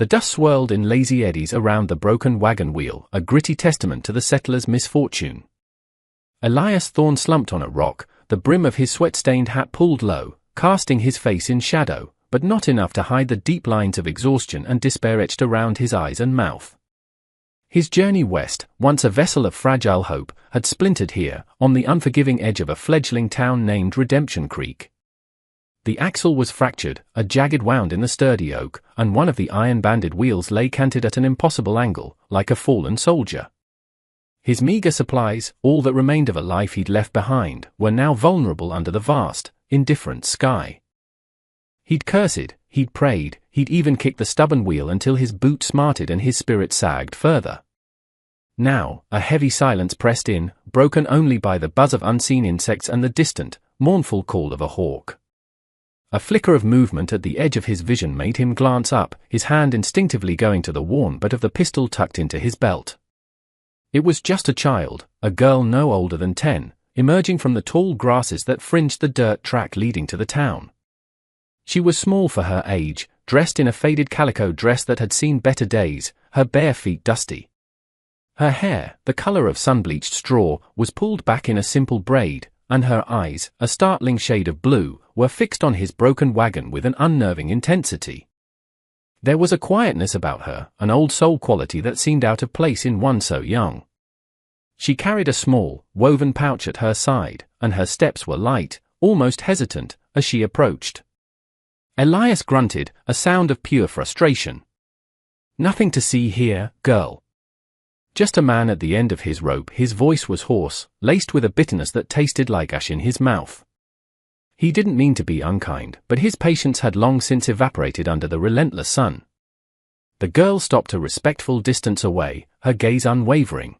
The dust swirled in lazy eddies around the broken wagon wheel, a gritty testament to the settler's misfortune. Elias Thorne slumped on a rock, the brim of his sweat-stained hat pulled low, casting his face in shadow, but not enough to hide the deep lines of exhaustion and despair etched around his eyes and mouth. His journey west, once a vessel of fragile hope, had splintered here, on the unforgiving edge of a fledgling town named Redemption Creek. The axle was fractured, a jagged wound in the sturdy oak, and one of the iron-banded wheels lay canted at an impossible angle, like a fallen soldier. His meager supplies, all that remained of a life he'd left behind, were now vulnerable under the vast, indifferent sky. He'd cursed, he'd prayed, he'd even kicked the stubborn wheel until his boot smarted and his spirit sagged further. Now, a heavy silence pressed in, broken only by the buzz of unseen insects and the distant, mournful call of a hawk. A flicker of movement at the edge of his vision made him glance up, his hand instinctively going to the worn butt of the pistol tucked into his belt. It was just a child, a girl no older than 10, emerging from the tall grasses that fringed the dirt track leading to the town. She was small for her age, dressed in a faded calico dress that had seen better days, her bare feet dusty. Her hair, the color of sun-bleached straw, was pulled back in a simple braid, and her eyes, a startling shade of blue, were fixed on his broken wagon with an unnerving intensity. There was a quietness about her, an old soul quality that seemed out of place in one so young. She carried a small, woven pouch at her side, and her steps were light, almost hesitant, as she approached. Elias grunted, a sound of pure frustration. "Nothing to see here, girl." Just a man at the end of his rope. His voice was hoarse, laced with a bitterness that tasted like ash in his mouth. He didn't mean to be unkind, but his patience had long since evaporated under the relentless sun. The girl stopped a respectful distance away, her gaze unwavering.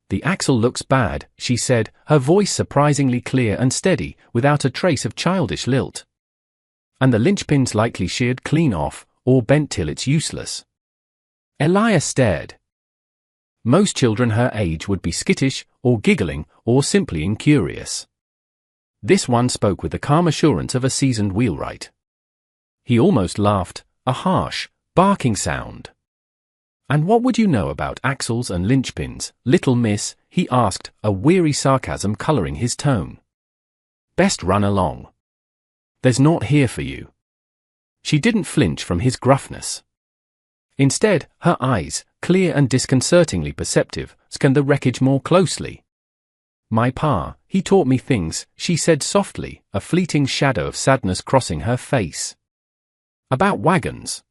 "The axle looks bad," she said, her voice surprisingly clear and steady, without a trace of childish lilt. "And the linchpin's likely sheared clean off, or bent till it's useless." Elias stared. Most children her age would be skittish, or giggling, or simply incurious. This one spoke with the calm assurance of a seasoned wheelwright. He almost laughed, a harsh, barking sound. "And what would you know about axles and linchpins, little miss?" he asked, a weary sarcasm coloring his tone. "Best run along. There's naught here for you." She didn't flinch from his gruffness. Instead, her eyes, clear and disconcertingly perceptive, scanned the wreckage more closely. "My pa, he taught me things," she said softly, a fleeting shadow of sadness crossing her face. "About wagons.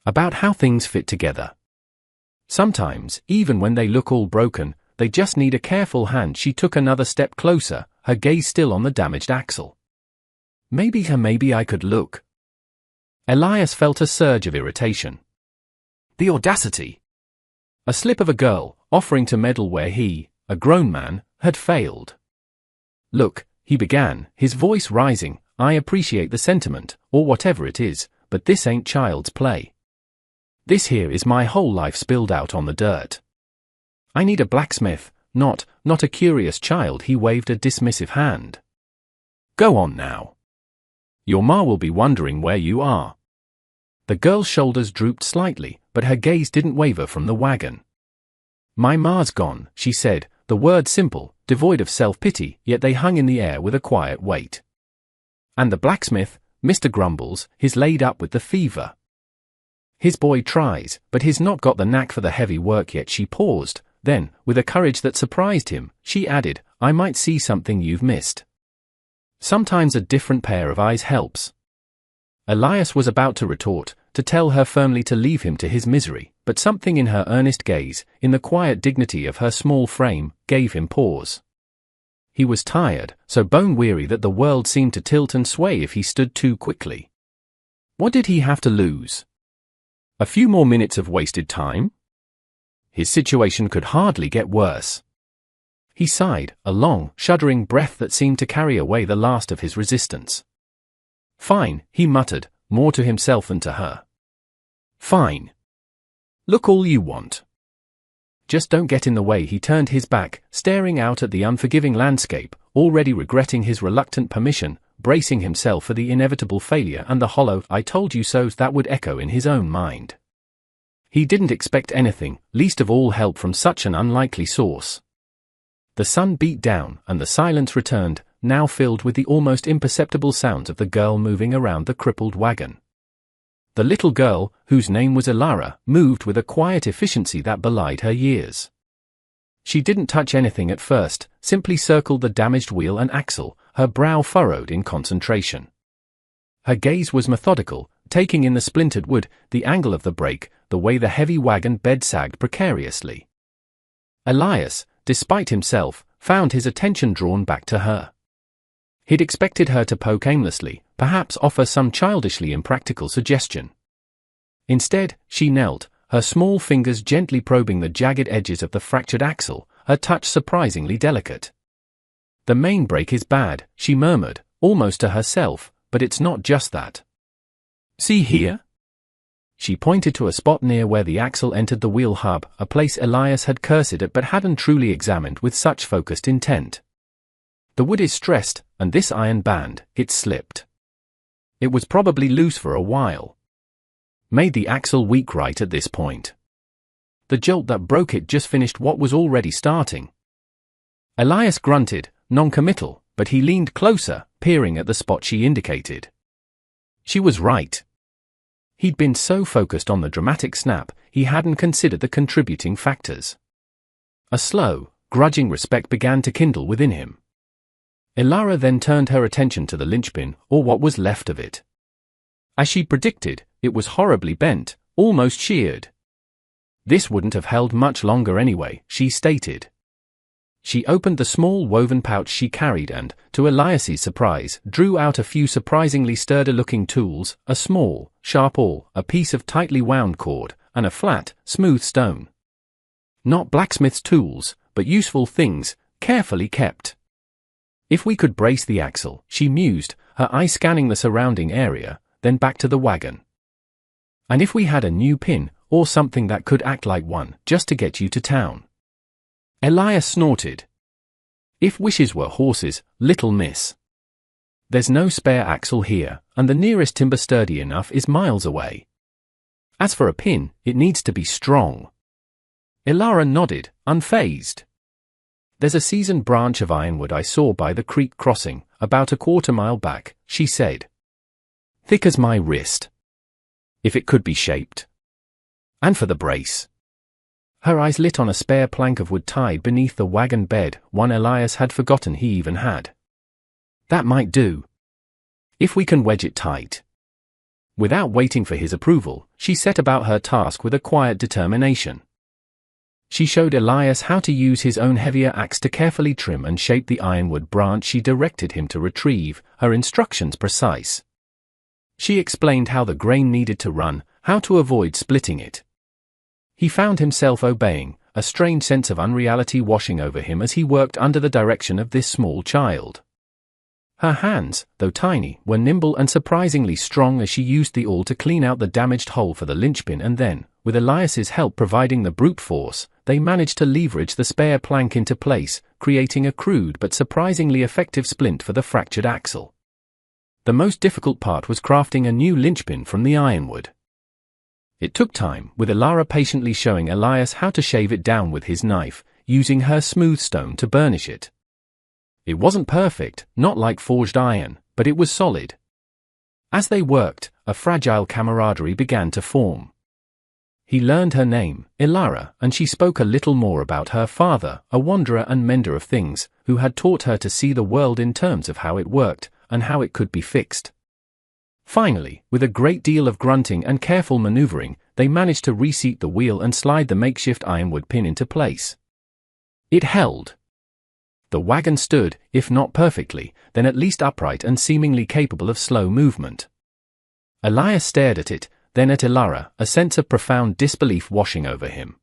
About how things fit together. Sometimes, even when they look all broken, they just need a careful hand." She took another step closer, her gaze still on the damaged axle. Maybe I could look." Elias felt a surge of irritation. The audacity! A slip of a girl, offering to meddle where he, a grown man, had failed. "Look," he began, his voice rising, "I appreciate the sentiment, or whatever it is, but this ain't child's play. This here is my whole life spilled out on the dirt. I need a blacksmith, not a curious child." He waved a dismissive hand. "Go on now. Your ma will be wondering where you are." The girl's shoulders drooped slightly, but her gaze didn't waver from the wagon. "My ma's gone," she said, the words simple, devoid of self-pity, yet they hung in the air with a quiet weight. "And the blacksmith, Mr. Grumbles, he's laid up with the fever. His boy tries, but he's not got the knack for the heavy work yet." She paused, then, with a courage that surprised him, she added, "I might see something you've missed. Sometimes a different pair of eyes helps." Elias was about to retort, to tell her firmly to leave him to his misery, but something in her earnest gaze, in the quiet dignity of her small frame, gave him pause. He was tired, so bone-weary that the world seemed to tilt and sway if he stood too quickly. What did he have to lose? A few more minutes of wasted time? His situation could hardly get worse. He sighed, a long, shuddering breath that seemed to carry away the last of his resistance. "Fine," he muttered, more to himself than to her. "Fine. Look all you want. Just don't get in the way." He turned his back, staring out at the unforgiving landscape, already regretting his reluctant permission, bracing himself for the inevitable failure and the hollow "I told you so" that would echo in his own mind. He didn't expect anything, least of all help from such an unlikely source. The sun beat down, and the silence returned, now filled with the almost imperceptible sounds of the girl moving around the crippled wagon. The little girl, whose name was Elara, moved with a quiet efficiency that belied her years. She didn't touch anything at first, simply circled the damaged wheel and axle, her brow furrowed in concentration. Her gaze was methodical, taking in the splintered wood, the angle of the brake, the way the heavy wagon bed sagged precariously. Elias, despite himself, found his attention drawn back to her. He'd expected her to poke aimlessly, perhaps offer some childishly impractical suggestion. Instead, she knelt, her small fingers gently probing the jagged edges of the fractured axle, her touch surprisingly delicate. "The main brake is bad," she murmured, almost to herself, "but it's not just that. See here?" She pointed to a spot near where the axle entered the wheel hub, a place Elias had cursed at but hadn't truly examined with such focused intent. "The wood is stressed, and this iron band, it's slipped. It was probably loose for a while. Made the axle weak right at this point. The jolt that broke it just finished what was already starting." Elias grunted, non-committal, but he leaned closer, peering at the spot she indicated. She was right. He'd been so focused on the dramatic snap, he hadn't considered the contributing factors. A slow, grudging respect began to kindle within him. Elara then turned her attention to the linchpin, or what was left of it. As she predicted, it was horribly bent, almost sheared. This wouldn't have held much longer anyway, she stated. She opened the small woven pouch she carried and, to Elias's surprise, drew out a few surprisingly sturdy-looking tools, a small, sharp awl, a piece of tightly wound cord, and a flat, smooth stone. Not blacksmith's tools, but useful things, carefully kept. "If we could brace the axle," she mused, her eye scanning the surrounding area, then back to the wagon. "And if we had a new pin, or something that could act like one, just to get you to town." Elias snorted. "If wishes were horses, little miss. There's no spare axle here, and the nearest timber sturdy enough is miles away. As for a pin, it needs to be strong." Elara nodded, unfazed. "There's a seasoned branch of ironwood I saw by the creek crossing, about a quarter-mile back," she said. "Thick as my wrist. If it could be shaped. And for the brace." Her eyes lit on a spare plank of wood tied beneath the wagon bed, one Elias had forgotten he even had. "That might do. If we can wedge it tight." Without waiting for his approval, she set about her task with a quiet determination. She showed Elias how to use his own heavier axe to carefully trim and shape the ironwood branch she directed him to retrieve, her instructions precise. She explained how the grain needed to run, how to avoid splitting it. He found himself obeying, a strange sense of unreality washing over him as he worked under the direction of this small child. Her hands, though tiny, were nimble and surprisingly strong as she used the awl to clean out the damaged hole for the linchpin, and then, with Elias's help providing the brute force, they managed to leverage the spare plank into place, creating a crude but surprisingly effective splint for the fractured axle. The most difficult part was crafting a new linchpin from the ironwood. It took time, with Elara patiently showing Elias how to shave it down with his knife, using her smooth stone to burnish it. It wasn't perfect, not like forged iron, but it was solid. As they worked, a fragile camaraderie began to form. He learned her name, Elara, and she spoke a little more about her father, a wanderer and mender of things, who had taught her to see the world in terms of how it worked, and how it could be fixed. Finally, with a great deal of grunting and careful maneuvering, they managed to reseat the wheel and slide the makeshift ironwood pin into place. It held. The wagon stood, if not perfectly, then at least upright and seemingly capable of slow movement. Elias stared at it, then at Elara, a sense of profound disbelief washing over him.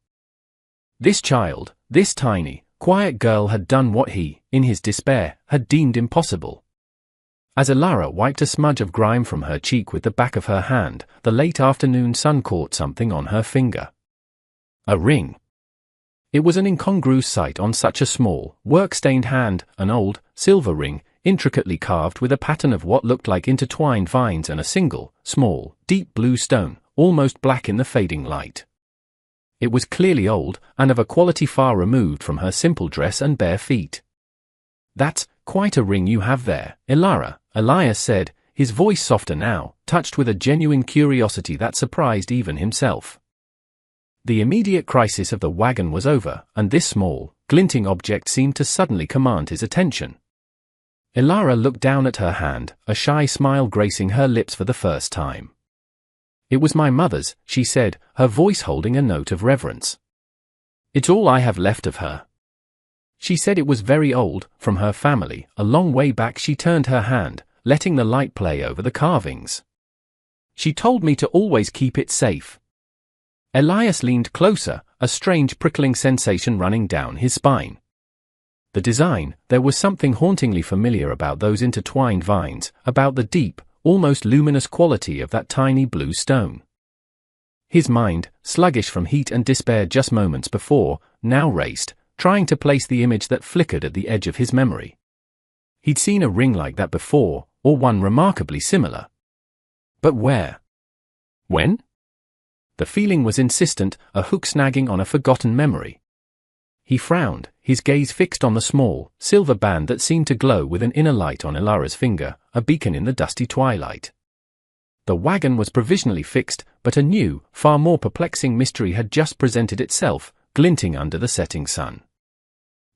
This child, this tiny, quiet girl had done what he, in his despair, had deemed impossible. As Elara wiped a smudge of grime from her cheek with the back of her hand, the late afternoon sun caught something on her finger. A ring. It was an incongruous sight on such a small, work-stained hand, an old, silver ring, intricately carved with a pattern of what looked like intertwined vines and a single, small, deep blue stone, almost black in the fading light. It was clearly old, and of a quality far removed from her simple dress and bare feet. "That's quite a ring you have there, Ilara," Elias said, his voice softer now, touched with a genuine curiosity that surprised even himself. The immediate crisis of the wagon was over, and this small, glinting object seemed to suddenly command his attention. Ilara looked down at her hand, a shy smile gracing her lips for the first time. "It was my mother's," she said, her voice holding a note of reverence. "It's all I have left of her. She said it was very old, from her family, a long way back." She turned her hand, letting the light play over the carvings. "She told me to always keep it safe." Elias leaned closer, a strange prickling sensation running down his spine. The design, there was something hauntingly familiar about those intertwined vines, about the deep, almost luminous quality of that tiny blue stone. His mind, sluggish from heat and despair just moments before, now raced, trying to place the image that flickered at the edge of his memory. He'd seen a ring like that before, or one remarkably similar. But where? When? The feeling was insistent, a hook snagging on a forgotten memory. He frowned, his gaze fixed on the small, silver band that seemed to glow with an inner light on Ilara's finger, a beacon in the dusty twilight. The wagon was provisionally fixed, but a new, far more perplexing mystery had just presented itself, glinting under the setting sun.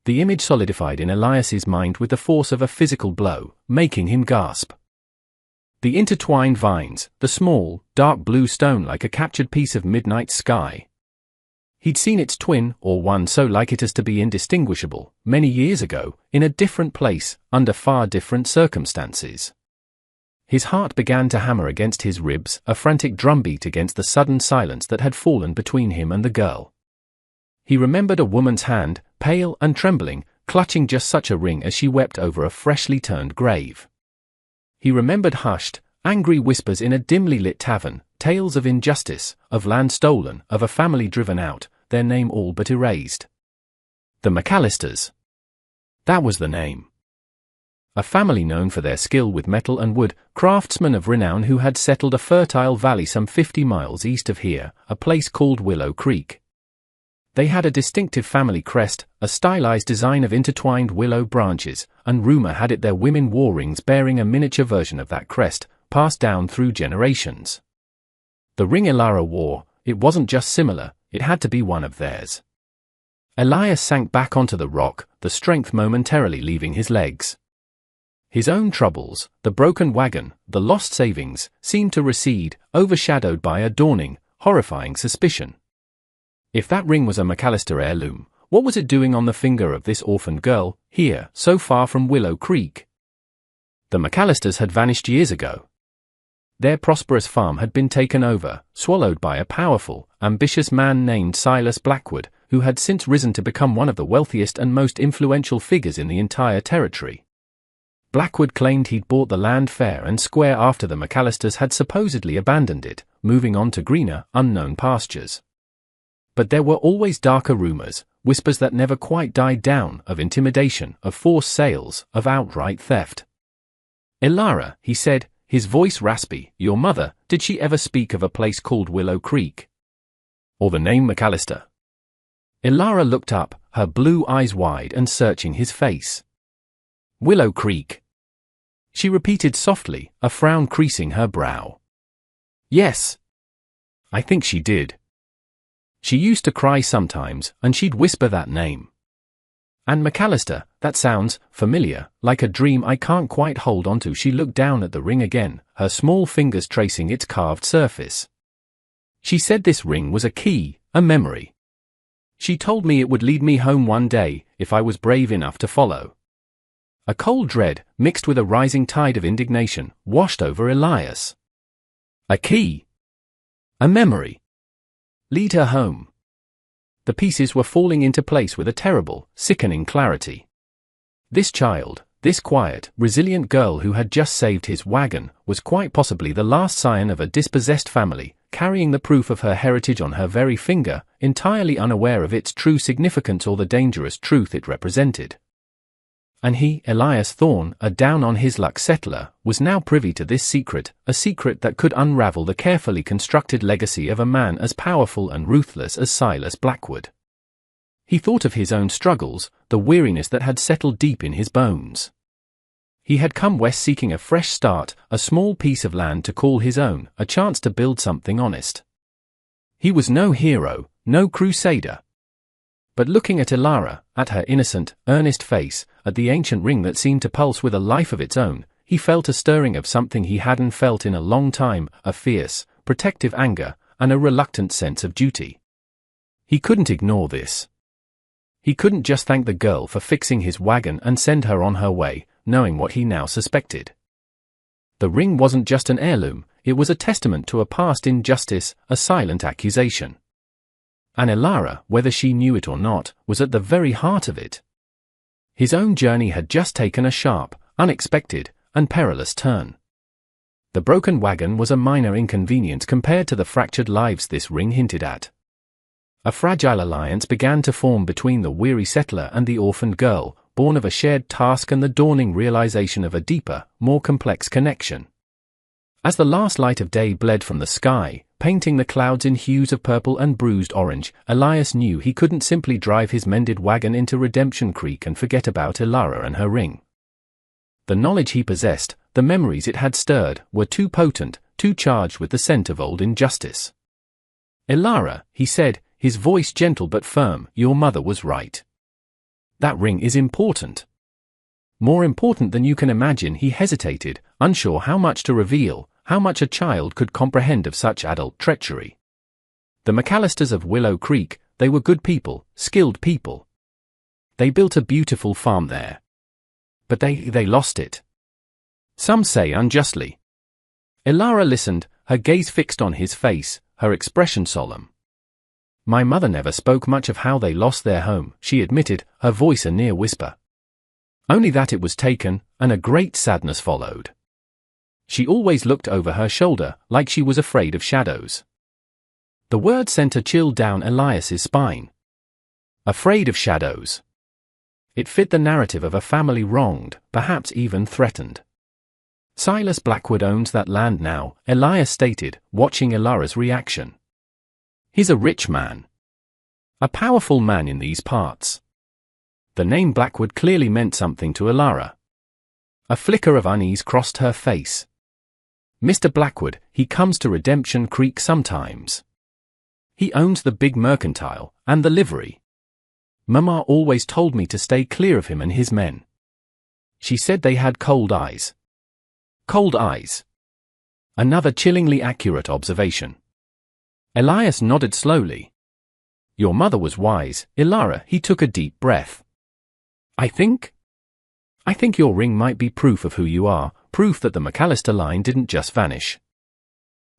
The image solidified in Elias's mind with the force of a physical blow, making him gasp. The intertwined vines, the small, dark blue stone like a captured piece of midnight sky. He'd seen its twin, or one so like it as to be indistinguishable, many years ago, in a different place, under far different circumstances. His heart began to hammer against his ribs, a frantic drumbeat against the sudden silence that had fallen between him and the girl. He remembered a woman's hand, pale and trembling, clutching just such a ring as she wept over a freshly turned grave. He remembered hushed, angry whispers in a dimly lit tavern, tales of injustice, of land stolen, of a family driven out, their name all but erased. The McAllisters. That was the name. A family known for their skill with metal and wood, craftsmen of renown who had settled a fertile valley some 50 miles east of here, a place called Willow Creek. They had a distinctive family crest, a stylized design of intertwined willow branches, and rumor had it their women wore rings bearing a miniature version of that crest, passed down through generations. The ring Ilara wore, it wasn't just similar, it had to be one of theirs. Elias sank back onto the rock, the strength momentarily leaving his legs. His own troubles, the broken wagon, the lost savings, seemed to recede, overshadowed by a dawning, horrifying suspicion. If that ring was a McAllister heirloom, what was it doing on the finger of this orphaned girl, here, so far from Willow Creek? The McAllisters had vanished years ago. Their prosperous farm had been taken over, swallowed by a powerful, ambitious man named Silas Blackwood, who had since risen to become one of the wealthiest and most influential figures in the entire territory. Blackwood claimed he'd bought the land fair and square after the McAllisters had supposedly abandoned it, moving on to greener, unknown pastures. But there were always darker rumors, whispers that never quite died down, of intimidation, of forced sales, of outright theft. "Ilara," he said, his voice raspy, "your mother, did she ever speak of a place called Willow Creek? Or the name McAllister?" Ilara looked up, her blue eyes wide and searching his face. "Willow Creek," she repeated softly, a frown creasing her brow. "Yes. I think she did. She used to cry sometimes, and she'd whisper that name. And McAllister, that sounds familiar, like a dream I can't quite hold onto." She looked down at the ring again, her small fingers tracing its carved surface. "She said this ring was a key, a memory. She told me it would lead me home one day, if I was brave enough to follow." A cold dread, mixed with a rising tide of indignation, washed over Elias. A key. A memory. Lead her home. The pieces were falling into place with a terrible, sickening clarity. This child, this quiet, resilient girl who had just saved his wagon, was quite possibly the last scion of a dispossessed family, carrying the proof of her heritage on her very finger, entirely unaware of its true significance or the dangerous truth it represented. And he, Elias Thorne, a down-on-his-luck settler, was now privy to this secret, a secret that could unravel the carefully constructed legacy of a man as powerful and ruthless as Silas Blackwood. He thought of his own struggles, the weariness that had settled deep in his bones. He had come west seeking a fresh start, a small piece of land to call his own, a chance to build something honest. He was no hero, no crusader. But looking at Elara, at her innocent, earnest face, at the ancient ring that seemed to pulse with a life of its own, he felt a stirring of something he hadn't felt in a long time, a fierce, protective anger, and a reluctant sense of duty. He couldn't ignore this. He couldn't just thank the girl for fixing his wagon and send her on her way, knowing what he now suspected. The ring wasn't just an heirloom, it was a testament to a past injustice, a silent accusation. And Elara, whether she knew it or not, was at the very heart of it. His own journey had just taken a sharp, unexpected, and perilous turn. The broken wagon was a minor inconvenience compared to the fractured lives this ring hinted at. A fragile alliance began to form between the weary settler and the orphaned girl, born of a shared task and the dawning realization of a deeper, more complex connection. As the last light of day bled from the sky, painting the clouds in hues of purple and bruised orange, Elias knew he couldn't simply drive his mended wagon into Redemption Creek and forget about Elara and her ring. The knowledge he possessed, the memories it had stirred, were too potent, too charged with the scent of old injustice. "Elara," he said, his voice gentle but firm, "your mother was right. That ring is important. More important than you can imagine." He hesitated, unsure how much to reveal, how much a child could comprehend of such adult treachery. The McAllisters of Willow Creek, they were good people, skilled people. They built a beautiful farm there. But they lost it. Some say unjustly. Elara listened, her gaze fixed on his face, her expression solemn. "My mother never spoke much of how they lost their home," she admitted, her voice a near whisper. "Only that it was taken, and a great sadness followed. She always looked over her shoulder, like she was afraid of shadows." The word sent a chill down Elias's spine. Afraid of shadows. It fit the narrative of a family wronged, perhaps even threatened. "Silas Blackwood owns that land now," Elias stated, watching Elara's reaction. "He's a rich man. A powerful man in these parts." The name Blackwood clearly meant something to Elara. A flicker of unease crossed her face. "Mr. Blackwood, he comes to Redemption Creek sometimes. He owns the big mercantile, and the livery. Mama always told me to stay clear of him and his men. She said they had cold eyes." Cold eyes. Another chillingly accurate observation. Elias nodded slowly. "Your mother was wise, Elara." He took a deep breath. I think your ring might be proof of who you are, proof that the McAllister line didn't just vanish."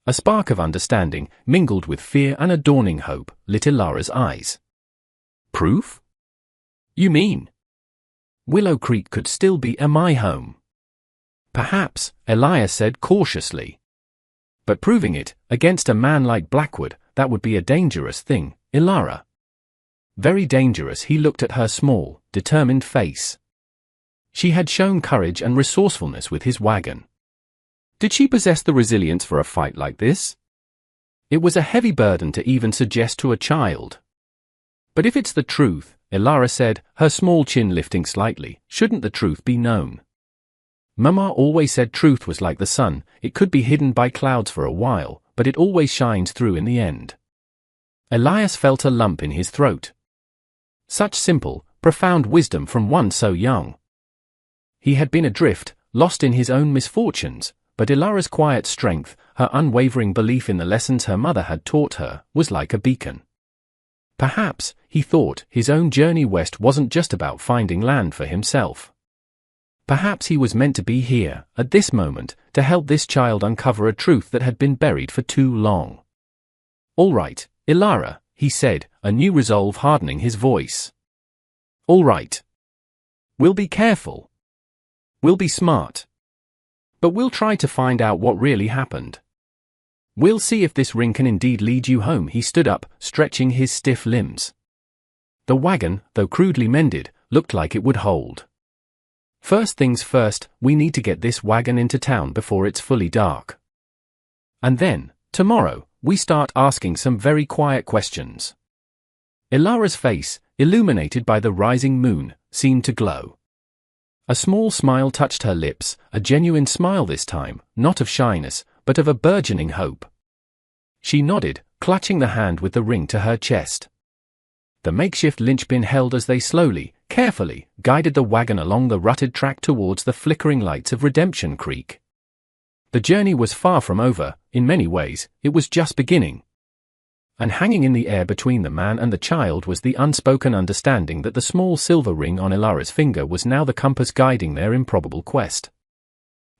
A spark of understanding, mingled with fear and a dawning hope, lit Elara's eyes. "Proof? You mean Willow Creek could still be my home?" "Perhaps," Elias said cautiously. "But proving it, against a man like Blackwood, that would be a dangerous thing, Elara." Very dangerous. He looked at her small, determined face. She had shown courage and resourcefulness with his wagon. Did she possess the resilience for a fight like this? It was a heavy burden to even suggest to a child. "But if it's the truth," Elara said, her small chin lifting slightly, "shouldn't the truth be known? Mama always said truth was like the sun, it could be hidden by clouds for a while, but it always shines through in the end." Elias felt a lump in his throat. Such simple, profound wisdom from one so young. He had been adrift, lost in his own misfortunes, but Elara's quiet strength, her unwavering belief in the lessons her mother had taught her, was like a beacon. Perhaps, he thought, his own journey west wasn't just about finding land for himself. Perhaps he was meant to be here, at this moment, to help this child uncover a truth that had been buried for too long. "All right, Elara," he said, a new resolve hardening his voice. "All right. We'll be careful. We'll be smart. But we'll try to find out what really happened. We'll see if this ring can indeed lead you home." He stood up, stretching his stiff limbs. The wagon, though crudely mended, looked like it would hold. First things first, we need to get this wagon into town before it's fully dark. And then, tomorrow, we start asking some very quiet questions. Ilara's face, illuminated by the rising moon, seemed to glow. A small smile touched her lips, a genuine smile this time, not of shyness, but of a burgeoning hope. She nodded, clutching the hand with the ring to her chest. The makeshift linchpin held as they slowly, carefully, guided the wagon along the rutted track towards the flickering lights of Redemption Creek. The journey was far from over. In many ways, it was just beginning. And hanging in the air between the man and the child was the unspoken understanding that the small silver ring on Ilara's finger was now the compass guiding their improbable quest.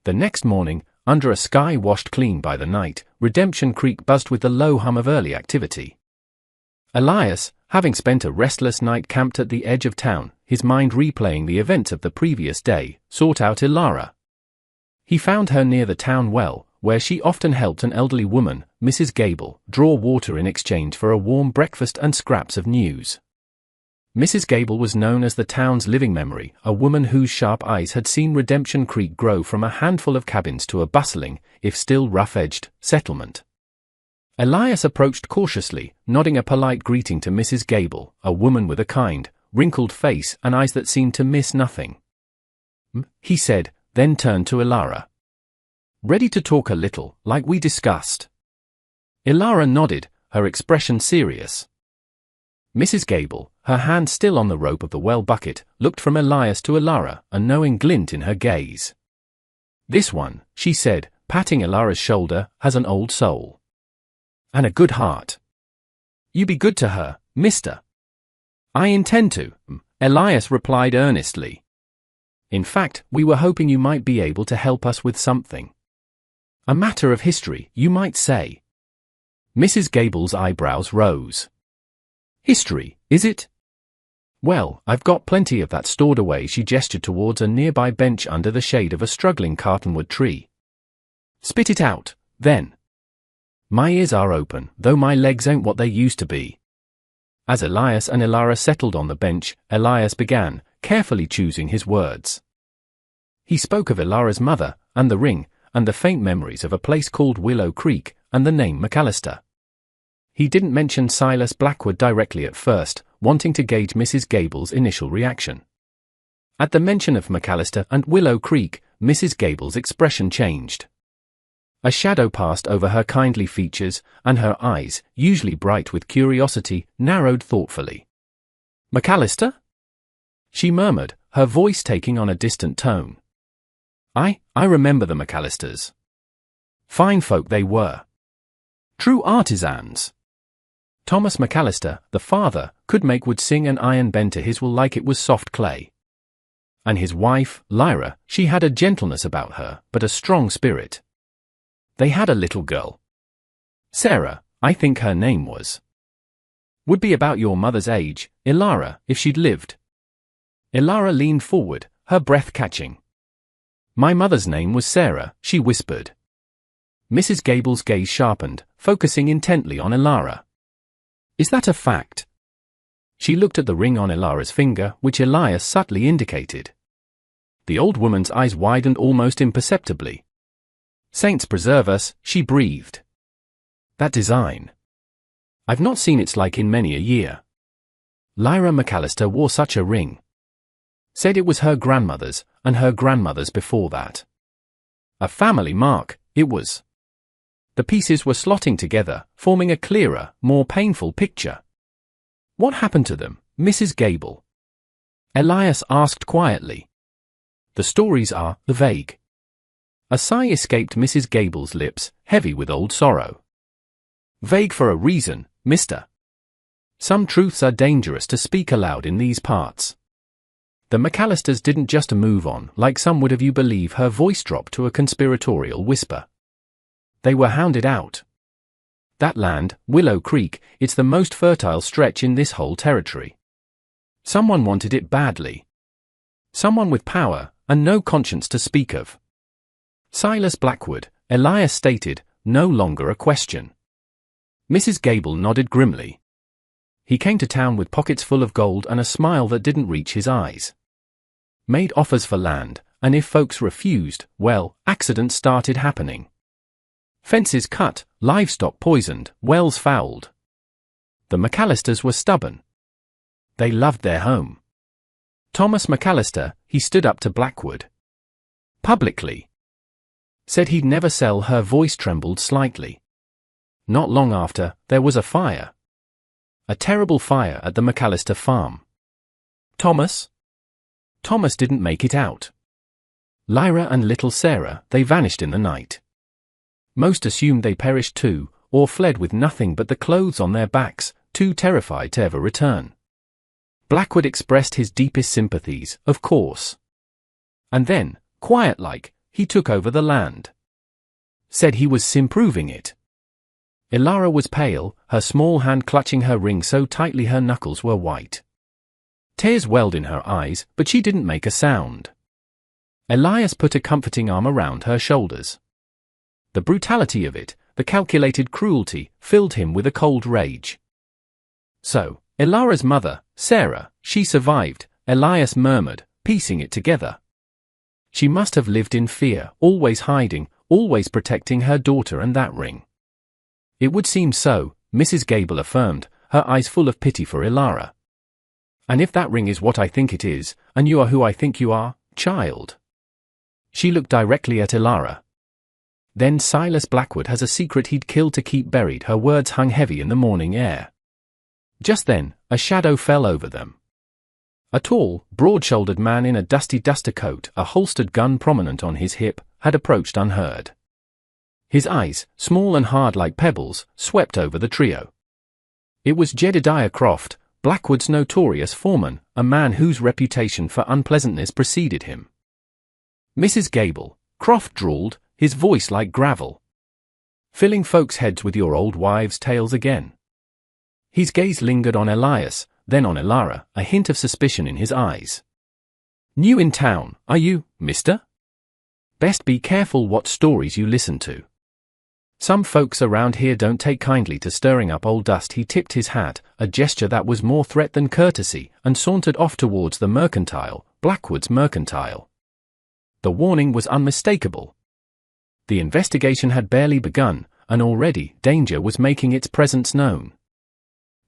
The next morning, under a sky washed clean by the night, Redemption Creek buzzed with the low hum of early activity. Elias, having spent a restless night camped at the edge of town, his mind replaying the events of the previous day, sought out Ilara. He found her near the town well, where she often helped an elderly woman, Mrs. Gable, draw water in exchange for a warm breakfast and scraps of news. Mrs. Gable was known as the town's living memory, a woman whose sharp eyes had seen Redemption Creek grow from a handful of cabins to a bustling, if still rough-edged, settlement. Elias approached cautiously, nodding a polite greeting to Mrs. Gable, a woman with a kind, wrinkled face and eyes that seemed to miss nothing. He said, then turned to Ilara. Ready to talk a little, like we discussed? Ilara nodded, her expression serious. Mrs. Gable, her hand still on the rope of the well bucket, looked from Elias to Ilara, a knowing glint in her gaze. This one, she said, patting Ilara's shoulder, has an old soul. And a good heart. You be good to her, mister. I intend to, Elias replied earnestly. In fact, we were hoping you might be able to help us with something. A matter of history, you might say. Mrs. Gable's eyebrows rose. History, is it? Well, I've got plenty of that stored away. She gestured towards a nearby bench under the shade of a struggling cottonwood tree. Spit it out, then. My ears are open, though my legs ain't what they used to be. As Elias and Ilara settled on the bench, Elias began, carefully choosing his words. He spoke of Ilara's mother, and the ring, and the faint memories of a place called Willow Creek, and the name McAllister. He didn't mention Silas Blackwood directly at first, wanting to gauge Mrs. Gable's initial reaction. At the mention of McAllister and Willow Creek, Mrs. Gable's expression changed. A shadow passed over her kindly features, and her eyes, usually bright with curiosity, narrowed thoughtfully. McAllister? She murmured, her voice taking on a distant tone. I remember the McAllisters. Fine folk they were. True artisans. Thomas McAllister, the father, could make wood sing and iron bend to his will like it was soft clay. And his wife, Lyra, she had a gentleness about her, but a strong spirit. They had a little girl. Sarah, I think her name was. Would be about your mother's age, Ilara, if she'd lived. Ilara leaned forward, her breath catching. My mother's name was Sarah, she whispered. Mrs. Gable's gaze sharpened, focusing intently on Ilara. Is that a fact? She looked at the ring on Ilara's finger, which Elias subtly indicated. The old woman's eyes widened almost imperceptibly. Saints preserve us, she breathed. That design. I've not seen its like in many a year. Lyra McAllister wore such a ring. Said it was her grandmother's, and her grandmother's before that. A family mark, it was. The pieces were slotting together, forming a clearer, more painful picture. What happened to them, Mrs. Gable? Elias asked quietly. The stories are vague. A sigh escaped Mrs. Gable's lips, heavy with old sorrow. Vague for a reason, mister. Some truths are dangerous to speak aloud in these parts. The McAllisters didn't just move on, like some would have you believe. Her voice dropped to a conspiratorial whisper. They were hounded out. That land, Willow Creek, it's the most fertile stretch in this whole territory. Someone wanted it badly. Someone with power, and no conscience to speak of. Silas Blackwood, Elias stated, no longer a question. Mrs. Gable nodded grimly. He came to town with pockets full of gold and a smile that didn't reach his eyes. made offers for land, and if folks refused, well, accidents started happening. Fences cut, livestock poisoned, wells fouled. The McAllisters were stubborn. They loved their home. Thomas McAllister, he stood up to Blackwood. Publicly. Said he'd never sell. Her voice trembled slightly. Not long after, there was a fire. A terrible fire at the McAllister farm. Thomas didn't make it out. Lyra and little Sarah, they vanished in the night. Most assumed they perished too, or fled with nothing but the clothes on their backs, too terrified to ever return. Blackwood expressed his deepest sympathies, of course. And then, quiet-like, he took over the land. Said he was improving it. Ilara was pale, her small hand clutching her ring so tightly her knuckles were white. Tears welled in her eyes, but she didn't make a sound. Elias put a comforting arm around her shoulders. The brutality of it, the calculated cruelty, filled him with a cold rage. So, Ilara's mother, Sarah, she survived, Elias murmured, piecing it together. She must have lived in fear, always hiding, always protecting her daughter and that ring. It would seem so, Mrs. Gable affirmed, her eyes full of pity for Ilara. And if that ring is what I think it is, and you are who I think you are, child. She looked directly at Ilara. Then Silas Blackwood has a secret he'd kill to keep buried. Her words hung heavy in the morning air. Just then, a shadow fell over them. A tall, broad-shouldered man in a dusty duster coat, a holstered gun prominent on his hip, had approached unheard. His eyes, small and hard like pebbles, swept over the trio. It was Jedediah Croft, Blackwood's notorious foreman, a man whose reputation for unpleasantness preceded him. Mrs. Gable, Croft drawled, his voice like gravel. Filling folks' heads with your old wives' tales again. His gaze lingered on Elias, then on Ilara, a hint of suspicion in his eyes. New in town, are you, mister? Best be careful what stories you listen to. Some folks around here don't take kindly to stirring up old dust. He tipped his hat, a gesture that was more threat than courtesy, and sauntered off towards the mercantile, Blackwood's mercantile. The warning was unmistakable. The investigation had barely begun, and already danger was making its presence known.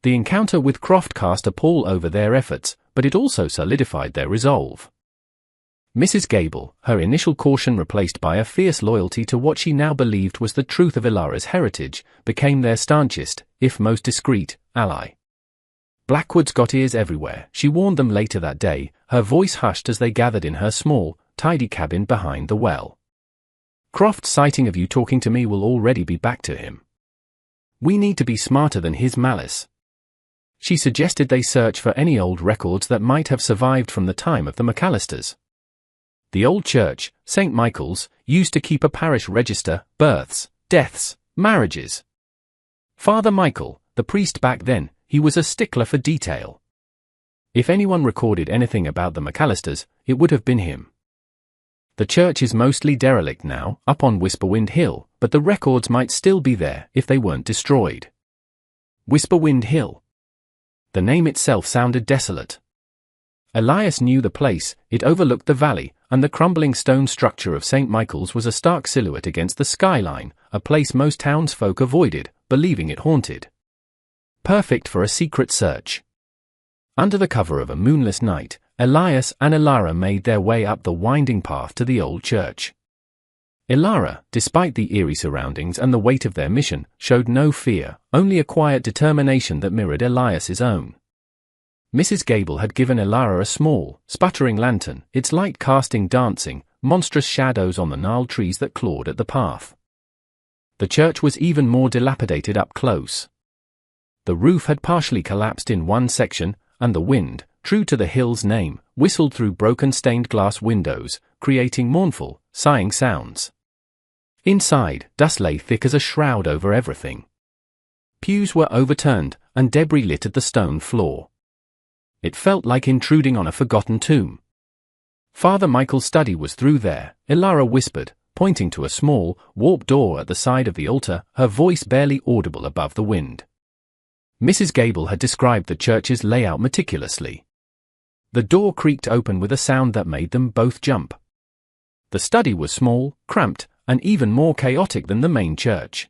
The encounter with Croft cast a pall over their efforts, but it also solidified their resolve. Mrs. Gable, her initial caution replaced by a fierce loyalty to what she now believed was the truth of Ilara's heritage, became their stanchest, if most discreet, ally. Blackwood's got ears everywhere, she warned them later that day, her voice hushed as they gathered in her small, tidy cabin behind the well. Croft's sighting of you talking to me will already be back to him. We need to be smarter than his malice. She suggested they search for any old records that might have survived from the time of the McAllisters. The old church, St. Michael's, used to keep a parish register, births, deaths, marriages. Father Michael, the priest back then, he was a stickler for detail. If anyone recorded anything about the McAllisters, it would have been him. The church is mostly derelict now, up on Whisperwind Hill, but the records might still be there if they weren't destroyed. Whisperwind Hill. The name itself sounded desolate. Elias knew the place, it overlooked the valley, and the crumbling stone structure of St. Michael's was a stark silhouette against the skyline, a place most townsfolk avoided, believing it haunted. Perfect for a secret search. Under the cover of a moonless night, Elias and Ilara made their way up the winding path to the old church. Ilara, despite the eerie surroundings and the weight of their mission, showed no fear, only a quiet determination that mirrored Elias's own. Mrs. Gable had given Ilara a small, sputtering lantern, its light casting dancing, monstrous shadows on the gnarled trees that clawed at the path. The church was even more dilapidated up close. The roof had partially collapsed in one section, and the wind, true to the hill's name, whistled through broken stained glass windows, creating mournful, sighing sounds. Inside, dust lay thick as a shroud over everything. Pews were overturned, and debris littered the stone floor. It felt like intruding on a forgotten tomb. Father Michael's study was through there, Ilara whispered, pointing to a small, warped door at the side of the altar, her voice barely audible above the wind. Mrs. Gable had described the church's layout meticulously. The door creaked open with a sound that made them both jump. The study was small, cramped, and even more chaotic than the main church.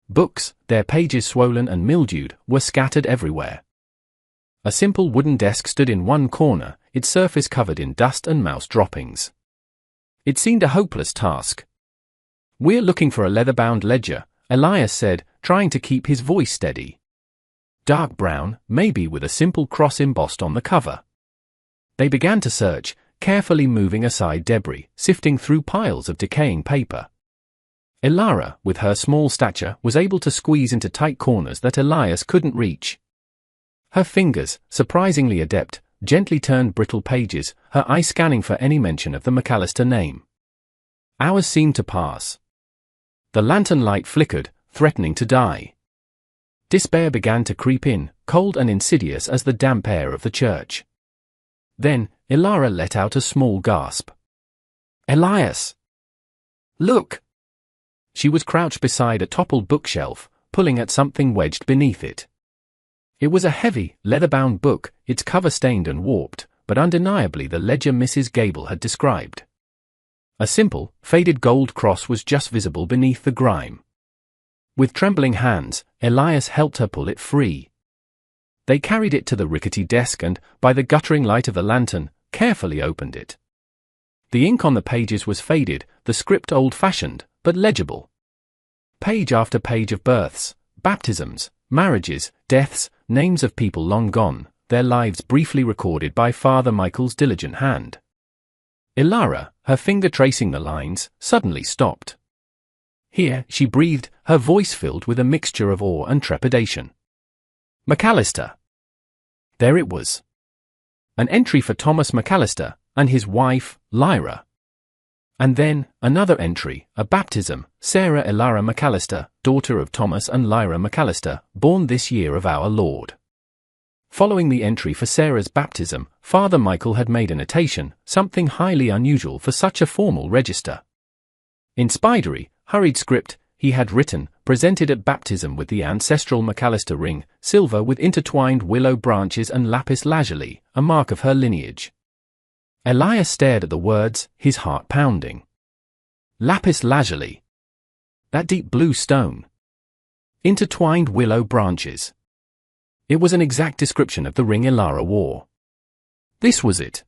Books, their pages swollen and mildewed, were scattered everywhere. A simple wooden desk stood in one corner, its surface covered in dust and mouse droppings. It seemed a hopeless task. "We're looking for a leather-bound ledger," Elias said, trying to keep his voice steady. "Dark brown, maybe with a simple cross embossed on the cover." They began to search, carefully moving aside debris, sifting through piles of decaying paper. Elara, with her small stature, was able to squeeze into tight corners that Elias couldn't reach. Her fingers, surprisingly adept, gently turned brittle pages, her eye scanning for any mention of the McAllister name. Hours seemed to pass. The lantern light flickered, threatening to die. Despair began to creep in, cold and insidious as the damp air of the church. Then, Elara let out a small gasp. "Elias! Look!" She was crouched beside a toppled bookshelf, pulling at something wedged beneath it. It was a heavy, leather-bound book, its cover stained and warped, but undeniably the ledger Mrs. Gable had described. A simple, faded gold cross was just visible beneath the grime. With trembling hands, Elias helped her pull it free. They carried it to the rickety desk and, by the guttering light of the lantern, carefully opened it. The ink on the pages was faded, the script old-fashioned, but legible. Page after page of births, baptisms, marriages, deaths, names of people long gone, their lives briefly recorded by Father Michael's diligent hand. Elara, her finger tracing the lines, suddenly stopped. "Here," she breathed, her voice filled with a mixture of awe and trepidation. McAllister. There it was. An entry for Thomas McAllister, and his wife, Lyra. And then, another entry, a baptism, Sarah Elara McAllister, daughter of Thomas and Lyra McAllister, born this year of our Lord. Following the entry for Sarah's baptism, Father Michael had made a notation, something highly unusual for such a formal register. In spidery, hurried script, he had written, "Presented at baptism with the ancestral McAllister ring, silver with intertwined willow branches and lapis lazuli, a mark of her lineage." Elias stared at the words, his heart pounding. Lapis lazuli. That deep blue stone. Intertwined willow branches. It was an exact description of the ring Elara wore. This was it.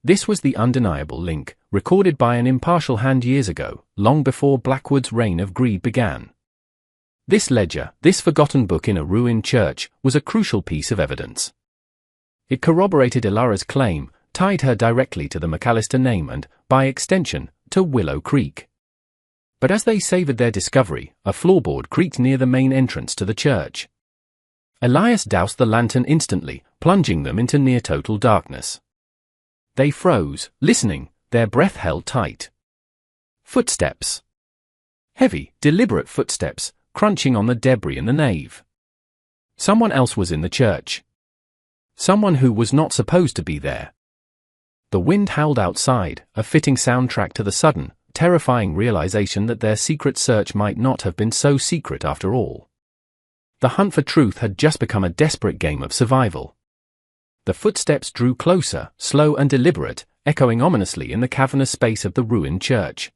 This was the undeniable link, recorded by an impartial hand years ago, long before Blackwood's reign of greed began. This ledger, this forgotten book in a ruined church, was a crucial piece of evidence. It corroborated Elara's claim, tied her directly to the McAllister name and, by extension, to Willow Creek. But as they savored their discovery, a floorboard creaked near the main entrance to the church. Elias doused the lantern instantly, plunging them into near-total darkness. They froze, listening, their breath held tight. Footsteps. Heavy, deliberate footsteps, crunching on the debris in the nave. Someone else was in the church. Someone who was not supposed to be there. The wind howled outside, a fitting soundtrack to the sudden, terrifying realization that their secret search might not have been so secret after all. The hunt for truth had just become a desperate game of survival. The footsteps drew closer, slow and deliberate, echoing ominously in the cavernous space of the ruined church.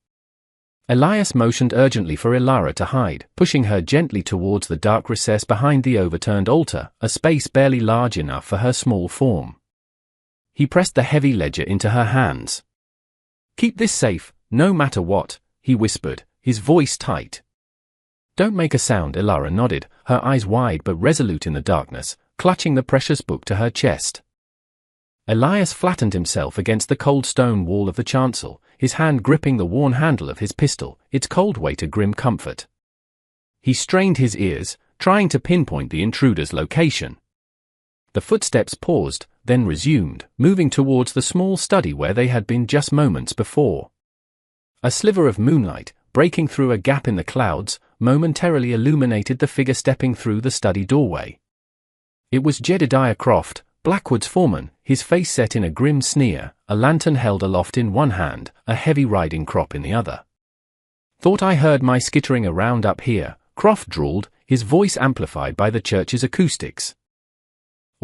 Elias motioned urgently for Elara to hide, pushing her gently towards the dark recess behind the overturned altar, a space barely large enough for her small form. He pressed the heavy ledger into her hands. "Keep this safe, no matter what," he whispered, his voice tight. "Don't make a sound," Elara nodded, her eyes wide but resolute in the darkness, clutching the precious book to her chest. Elias flattened himself against the cold stone wall of the chancel, his hand gripping the worn handle of his pistol, its cold weight a grim comfort. He strained his ears, trying to pinpoint the intruder's location. The footsteps paused, then resumed, moving towards the small study where they had been just moments before. A sliver of moonlight, breaking through a gap in the clouds, momentarily illuminated the figure stepping through the study doorway. It was Jedediah Croft, Blackwood's foreman, his face set in a grim sneer, a lantern held aloft in one hand, a heavy riding crop in the other. "Thought I heard my skittering around up here," Croft drawled, his voice amplified by the church's acoustics.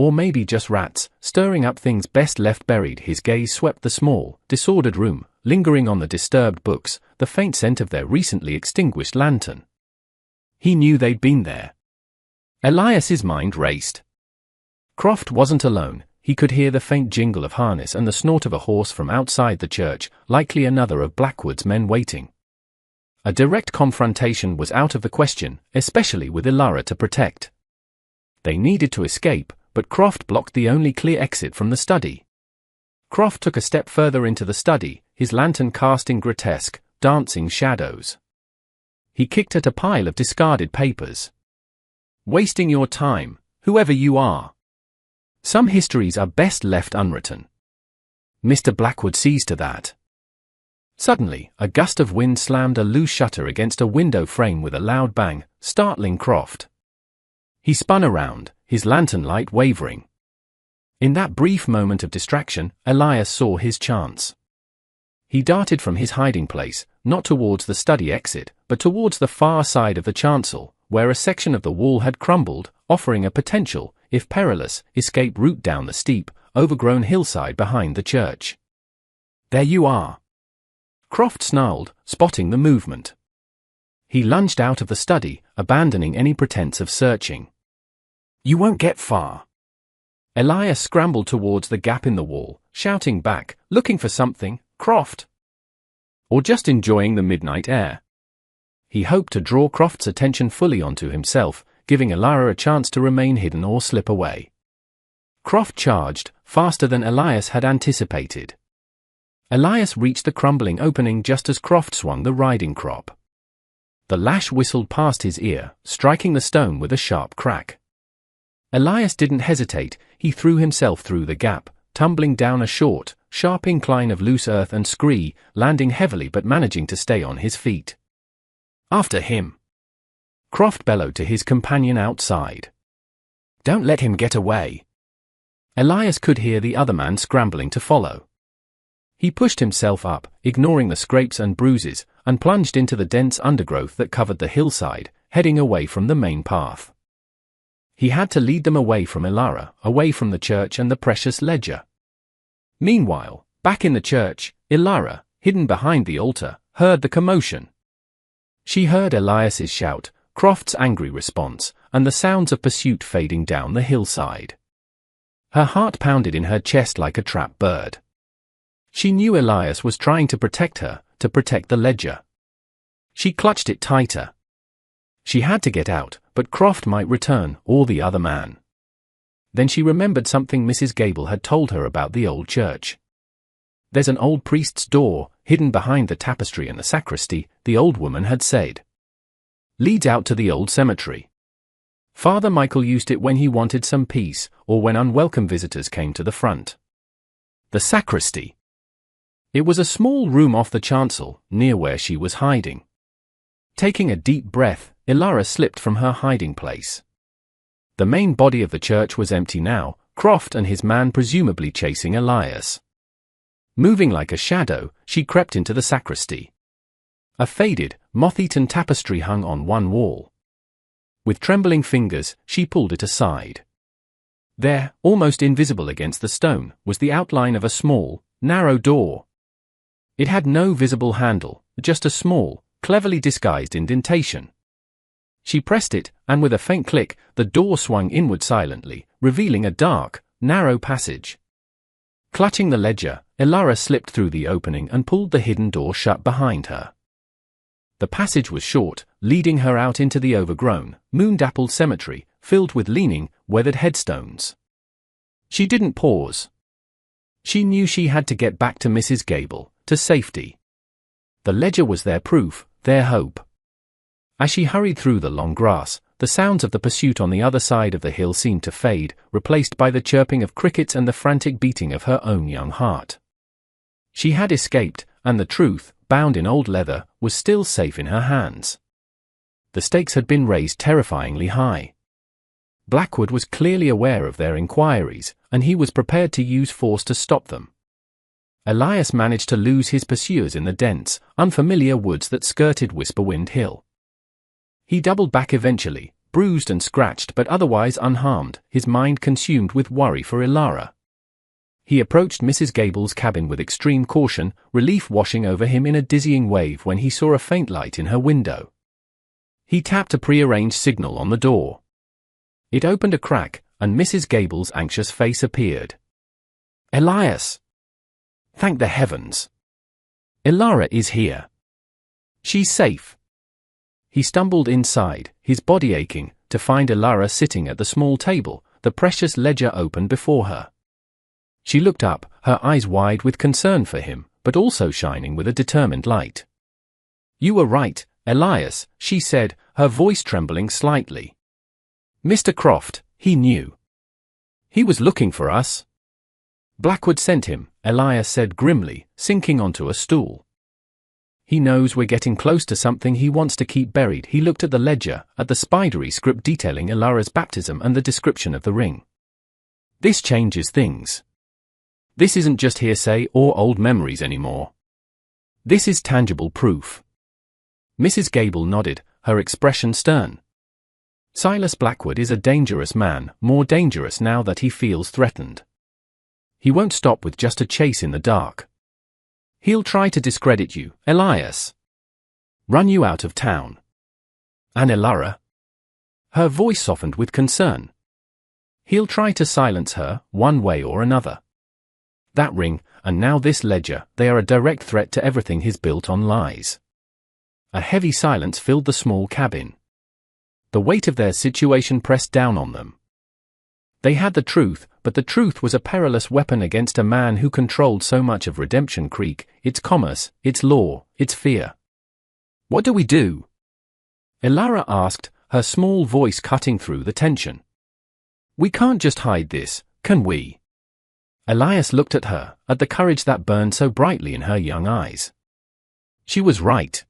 or maybe just rats, stirring up things best left buried. His gaze swept the small, disordered room, lingering on the disturbed books, the faint scent of their recently extinguished lantern. He knew they'd been there. Elias's mind raced. Croft wasn't alone. He could hear the faint jingle of harness and the snort of a horse from outside the church, likely another of Blackwood's men waiting. A direct confrontation was out of the question, especially with Elara to protect. They needed to escape, but Croft blocked the only clear exit from the study. Croft took a step further into the study, his lantern casting grotesque, dancing shadows. He kicked at a pile of discarded papers. "Wasting your time, whoever you are. Some histories are best left unwritten." Mr. Blackwood sees to that. Suddenly, a gust of wind slammed a loose shutter against a window frame with a loud bang, startling Croft. He spun around, his lantern light wavering. In that brief moment of distraction, Elias saw his chance. He darted from his hiding place, not towards the study exit, but towards the far side of the chancel, where a section of the wall had crumbled, offering a potential, if perilous, escape route down the steep, overgrown hillside behind the church. "There you are," Croft snarled, spotting the movement. He lunged out of the study, abandoning any pretense of searching. "You won't get far." Elias scrambled towards the gap in the wall, shouting back, "Looking for something, Croft? Or just enjoying the midnight air?" He hoped to draw Croft's attention fully onto himself, giving Elara a chance to remain hidden or slip away. Croft charged, faster than Elias had anticipated. Elias reached the crumbling opening just as Croft swung the riding crop. The lash whistled past his ear, striking the stone with a sharp crack. Elias didn't hesitate. He threw himself through the gap, tumbling down a short, sharp incline of loose earth and scree, landing heavily but managing to stay on his feet. "After him!" Croft bellowed to his companion outside. "Don't let him get away." Elias could hear the other man scrambling to follow. He pushed himself up, ignoring the scrapes and bruises, and plunged into the dense undergrowth that covered the hillside, heading away from the main path. He had to lead them away from Elara, away from the church and the precious ledger. Meanwhile, back in the church, Elara, hidden behind the altar, heard the commotion. She heard Elias's shout, Croft's angry response, and the sounds of pursuit fading down the hillside. Her heart pounded in her chest like a trapped bird. She knew Elias was trying to protect her, to protect the ledger. She clutched it tighter. She had to get out, but Croft might return, or the other man. Then she remembered something Mrs. Gable had told her about the old church. "There's an old priest's door, hidden behind the tapestry and the sacristy," the old woman had said. "Leads out to the old cemetery. Father Michael used it when he wanted some peace, or when unwelcome visitors came to the front." The sacristy. It was a small room off the chancel, near where she was hiding. Taking a deep breath, Elara slipped from her hiding place. The main body of the church was empty now, Croft and his man presumably chasing Elias. Moving like a shadow, she crept into the sacristy. A faded, moth-eaten tapestry hung on one wall. With trembling fingers, she pulled it aside. There, almost invisible against the stone, was the outline of a small, narrow door. It had no visible handle, just a small, cleverly disguised indentation. She pressed it, and with a faint click, the door swung inward silently, revealing a dark, narrow passage. Clutching the ledger, Elara slipped through the opening and pulled the hidden door shut behind her. The passage was short, leading her out into the overgrown, moon-dappled cemetery, filled with leaning, weathered headstones. She didn't pause. She knew she had to get back to Mrs. Gable, to safety. The ledger was their proof, their hope. As she hurried through the long grass, the sounds of the pursuit on the other side of the hill seemed to fade, replaced by the chirping of crickets and the frantic beating of her own young heart. She had escaped, and the truth, bound in old leather, was still safe in her hands. The stakes had been raised terrifyingly high. Blackwood was clearly aware of their inquiries, and he was prepared to use force to stop them. Elias managed to lose his pursuers in the dense, unfamiliar woods that skirted Whisperwind Hill. He doubled back eventually, bruised and scratched but otherwise unharmed, his mind consumed with worry for Ilara. He approached Mrs. Gable's cabin with extreme caution, relief washing over him in a dizzying wave when he saw a faint light in her window. He tapped a prearranged signal on the door. It opened a crack, and Mrs. Gable's anxious face appeared. "Elias! Thank the heavens! Ilara is here. She's safe." He stumbled inside, his body aching, to find Ilara sitting at the small table, the precious ledger open before her. She looked up, her eyes wide with concern for him, but also shining with a determined light. "You were right, Elias," she said, her voice trembling slightly. "Mr. Croft, he knew. He was looking for us." "Blackwood sent him," Elias said grimly, sinking onto a stool. "He knows we're getting close to something he wants to keep buried." He looked at the ledger, at the spidery script detailing Ilara's baptism and the description of the ring. "This changes things. This isn't just hearsay or old memories anymore. This is tangible proof." Mrs. Gable nodded, her expression stern. "Silas Blackwood is a dangerous man, more dangerous now that he feels threatened. He won't stop with just a chase in the dark. He'll try to discredit you, Elias. Run you out of town. And Ilara?" Her voice softened with concern. "He'll try to silence her, one way or another. That ring, and now this ledger, they are a direct threat to everything he's built on lies." A heavy silence filled the small cabin. The weight of their situation pressed down on them. They had the truth, but the truth was a perilous weapon against a man who controlled so much of Redemption Creek, its commerce, its law, its fear. "What do we do?" Ilara asked, her small voice cutting through the tension. "We can't just hide this, can we?" Elias looked at her, at the courage that burned so brightly in her young eyes. She was right.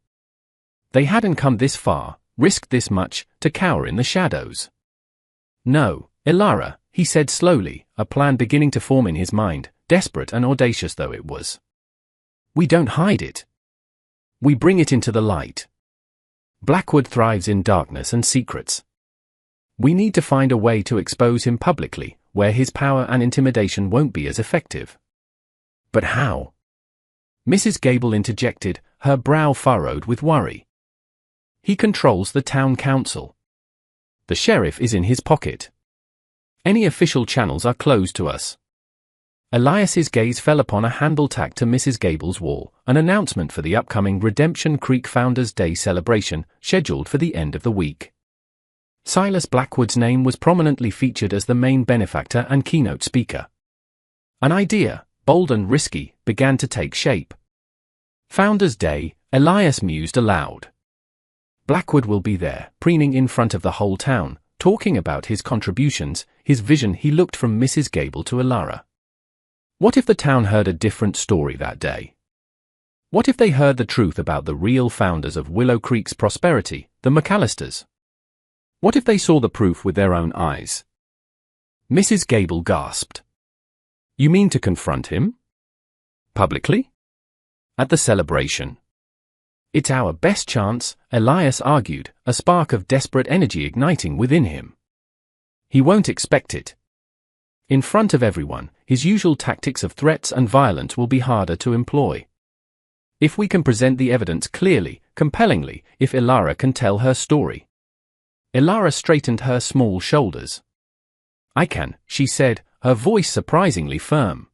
They hadn't come this far, risked this much, to cower in the shadows. "No, Ilara," he said slowly, a plan beginning to form in his mind, desperate and audacious though it was. "We don't hide it. We bring it into the light. Blackwood thrives in darkness and secrets. We need to find a way to expose him publicly, where his power and intimidation won't be as effective." "But how?" Mrs. Gable interjected, her brow furrowed with worry. "He controls the town council. The sheriff is in his pocket. Any official channels are closed to us." Elias's gaze fell upon a handle tacked to Mrs. Gable's wall, an announcement for the upcoming Redemption Creek Founders' Day celebration, scheduled for the end of the week. Silas Blackwood's name was prominently featured as the main benefactor and keynote speaker. An idea, bold and risky, began to take shape. "Founders' Day," Elias mused aloud. "Blackwood will be there, preening in front of the whole town, talking about his contributions, his vision." He looked from Mrs. Gable to Ilara. What if the town heard a different story that day? What if they heard the truth about the real founders of Willow Creek's prosperity, the McAllisters? What if they saw the proof with their own eyes? Mrs. Gable gasped. "You mean to confront him? Publicly? At the celebration?" "It's our best chance," Elias argued, a spark of desperate energy igniting within him. "He won't expect it. In front of everyone, his usual tactics of threats and violence will be harder to employ. If we can present the evidence clearly, compellingly, if Ilara can tell her story." Ilara straightened her small shoulders. "I can," she said, her voice surprisingly firm.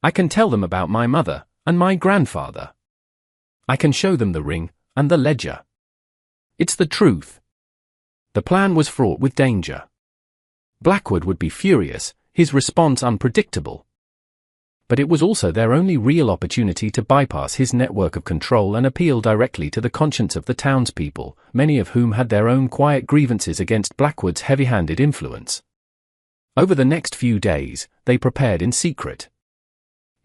"I can tell them about my mother, and my grandfather. I can show them the ring, and the ledger. It's the truth." The plan was fraught with danger. Blackwood would be furious, his response unpredictable. But it was also their only real opportunity to bypass his network of control and appeal directly to the conscience of the townspeople, many of whom had their own quiet grievances against Blackwood's heavy-handed influence. Over the next few days, they prepared in secret.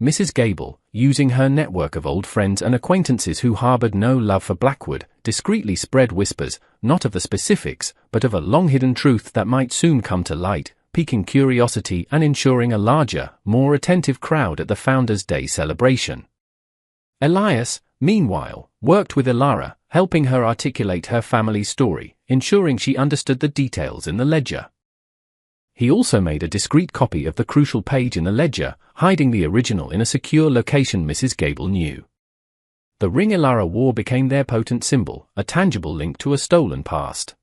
Mrs. Gable, using her network of old friends and acquaintances who harbored no love for Blackwood, discreetly spread whispers, not of the specifics, but of a long-hidden truth that might soon come to light, piquing curiosity and ensuring a larger, more attentive crowd at the Founders' Day celebration. Elias, meanwhile, worked with Ilara, helping her articulate her family's story, ensuring she understood the details in the ledger. He also made a discreet copy of the crucial page in the ledger, hiding the original in a secure location Mrs. Gable knew. The ring Elara wore became their potent symbol, a tangible link to a stolen past.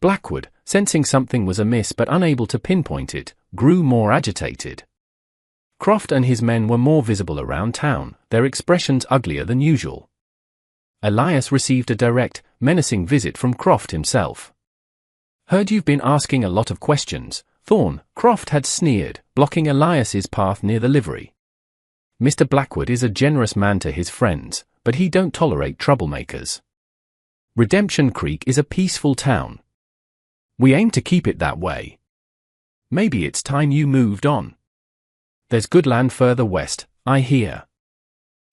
Blackwood, sensing something was amiss but unable to pinpoint it, grew more agitated. Croft and his men were more visible around town, their expressions uglier than usual. Elias received a direct, menacing visit from Croft himself. "Heard you've been asking a lot of questions, Thorn," Croft had sneered, blocking Elias's path near the livery. "Mr. Blackwood is a generous man to his friends, but he don't tolerate troublemakers. Redemption Creek is a peaceful town. We aim to keep it that way. Maybe it's time you moved on. There's good land further west, I hear.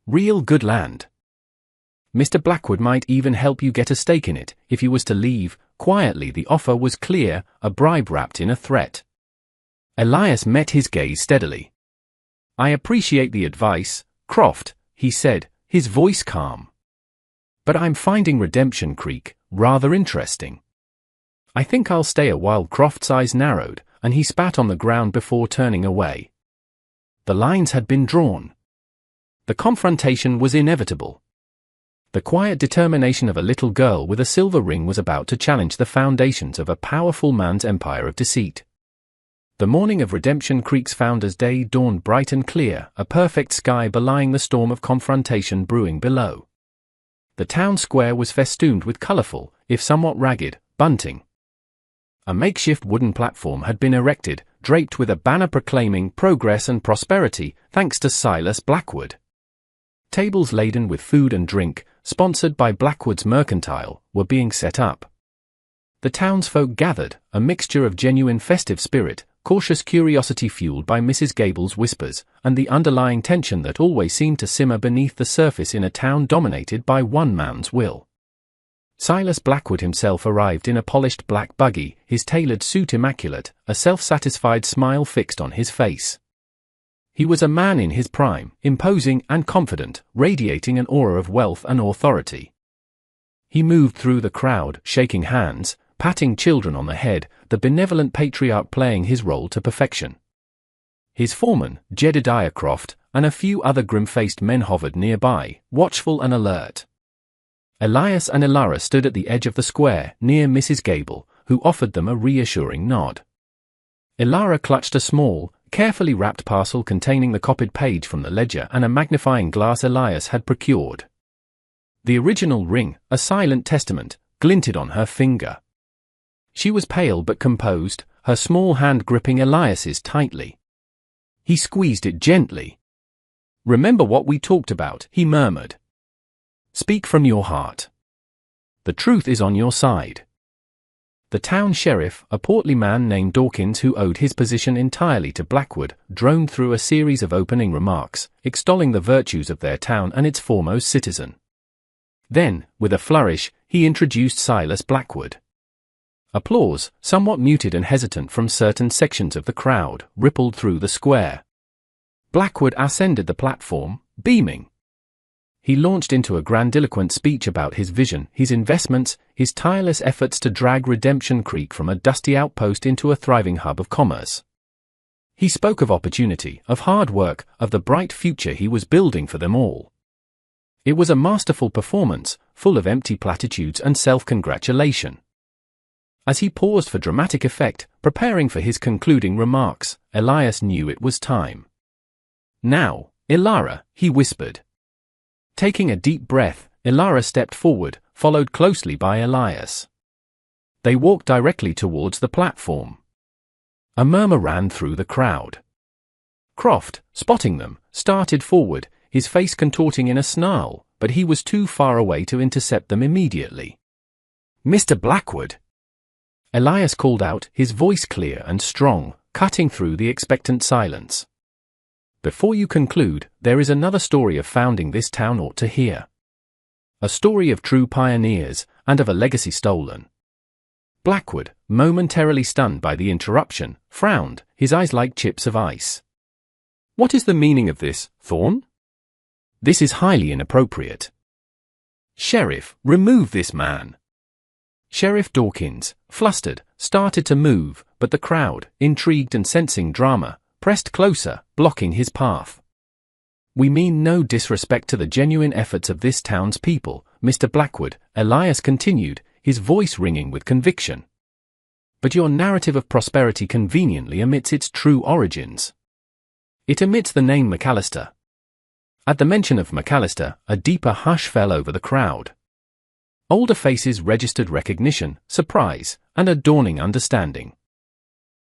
Real good land. Mr. Blackwood might even help you get a stake in it, if you was to leave." Quietly, the offer was clear, a bribe wrapped in a threat. Elias met his gaze steadily. "I appreciate the advice, Croft," he said, his voice calm. "But I'm finding Redemption Creek rather interesting. I think I'll stay a while." Croft's eyes narrowed, and he spat on the ground before turning away. The lines had been drawn. The confrontation was inevitable. The quiet determination of a little girl with a silver ring was about to challenge the foundations of a powerful man's empire of deceit. The morning of Redemption Creek's Founders' Day dawned bright and clear, a perfect sky belying the storm of confrontation brewing below. The town square was festooned with colorful, if somewhat ragged, bunting. A makeshift wooden platform had been erected, draped with a banner proclaiming progress and prosperity, thanks to Silas Blackwood. Tables laden with food and drink, sponsored by Blackwood's Mercantile, were being set up. The townsfolk gathered, a mixture of genuine festive spirit, cautious curiosity fueled by Mrs. Gable's whispers, and the underlying tension that always seemed to simmer beneath the surface in a town dominated by one man's will. Silas Blackwood himself arrived in a polished black buggy, his tailored suit immaculate, a self-satisfied smile fixed on his face. He was a man in his prime, imposing and confident, radiating an aura of wealth and authority. He moved through the crowd, shaking hands, patting children on the head, the benevolent patriarch playing his role to perfection. His foreman, Jedediah Croft, and a few other grim-faced men hovered nearby, watchful and alert. Elias and Elara stood at the edge of the square, near Mrs. Gable, who offered them a reassuring nod. Elara clutched a small, carefully wrapped parcel containing the copied page from the ledger and a magnifying glass Elias had procured. The original ring, a silent testament, glinted on her finger. She was pale but composed, her small hand gripping Elias's tightly. He squeezed it gently. "Remember what we talked about," he murmured. "Speak from your heart. The truth is on your side." The town sheriff, a portly man named Dawkins who owed his position entirely to Blackwood, droned through a series of opening remarks, extolling the virtues of their town and its foremost citizen. Then, with a flourish, he introduced Silas Blackwood. Applause, somewhat muted and hesitant from certain sections of the crowd, rippled through the square. Blackwood ascended the platform, beaming. He launched into a grandiloquent speech about his vision, his investments, his tireless efforts to drag Redemption Creek from a dusty outpost into a thriving hub of commerce. He spoke of opportunity, of hard work, of the bright future he was building for them all. It was a masterful performance, full of empty platitudes and self-congratulation. As he paused for dramatic effect, preparing for his concluding remarks, Elias knew it was time. "Now, Elara," he whispered. Taking a deep breath, Elara stepped forward, followed closely by Elias. They walked directly towards the platform. A murmur ran through the crowd. Croft, spotting them, started forward, his face contorting in a snarl, but he was too far away to intercept them immediately. "Mr. Blackwood!" Elias called out, his voice clear and strong, cutting through the expectant silence. "Before you conclude, there is another story of founding this town ought to hear. A story of true pioneers, and of a legacy stolen." Blackwood, momentarily stunned by the interruption, frowned, his eyes like chips of ice. "What is the meaning of this, Thorn? This is highly inappropriate." "Sheriff, remove this man." Sheriff Dawkins, flustered, started to move, but the crowd, intrigued and sensing drama, pressed closer, blocking his path. "We mean no disrespect to the genuine efforts of this town's people, Mr. Blackwood," Elias continued, his voice ringing with conviction. "But your narrative of prosperity conveniently omits its true origins. It omits the name McAllister." At the mention of McAllister, a deeper hush fell over the crowd. Older faces registered recognition, surprise, and a dawning understanding.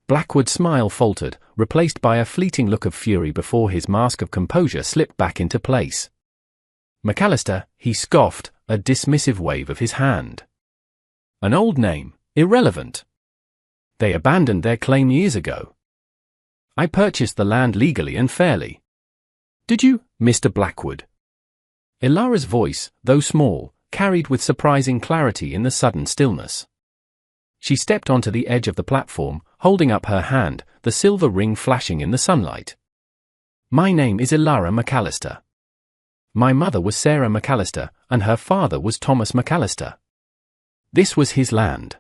Blackwood's smile faltered, replaced by a fleeting look of fury before his mask of composure slipped back into place. "McAllister," he scoffed, a dismissive wave of his hand. "An old name, irrelevant. They abandoned their claim years ago. I purchased the land legally and fairly." "Did you, Mr. Blackwood?" Ilara's voice, though small, carried with surprising clarity in the sudden stillness. She stepped onto the edge of the platform, holding up her hand, the silver ring flashing in the sunlight. "My name is Ilara McAllister. My mother was Sarah McAllister, and her father was Thomas McAllister. This was his land.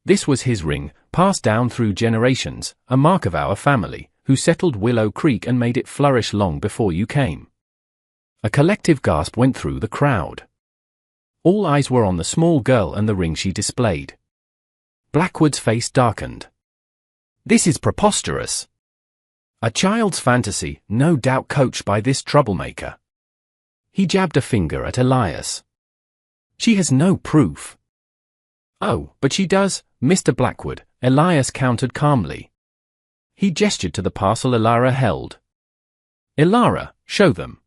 This was his ring, passed down through generations, a mark of our family, who settled Willow Creek and made it flourish long before you came." A collective gasp went through the crowd. All eyes were on the small girl and the ring she displayed. Blackwood's face darkened. "This is preposterous. A child's fantasy, no doubt coached by this troublemaker." He jabbed a finger at Elias. "She has no proof." "Oh, but she does, Mr. Blackwood," Elias countered calmly. He gestured to the parcel Ilara held. "Ilara, show them."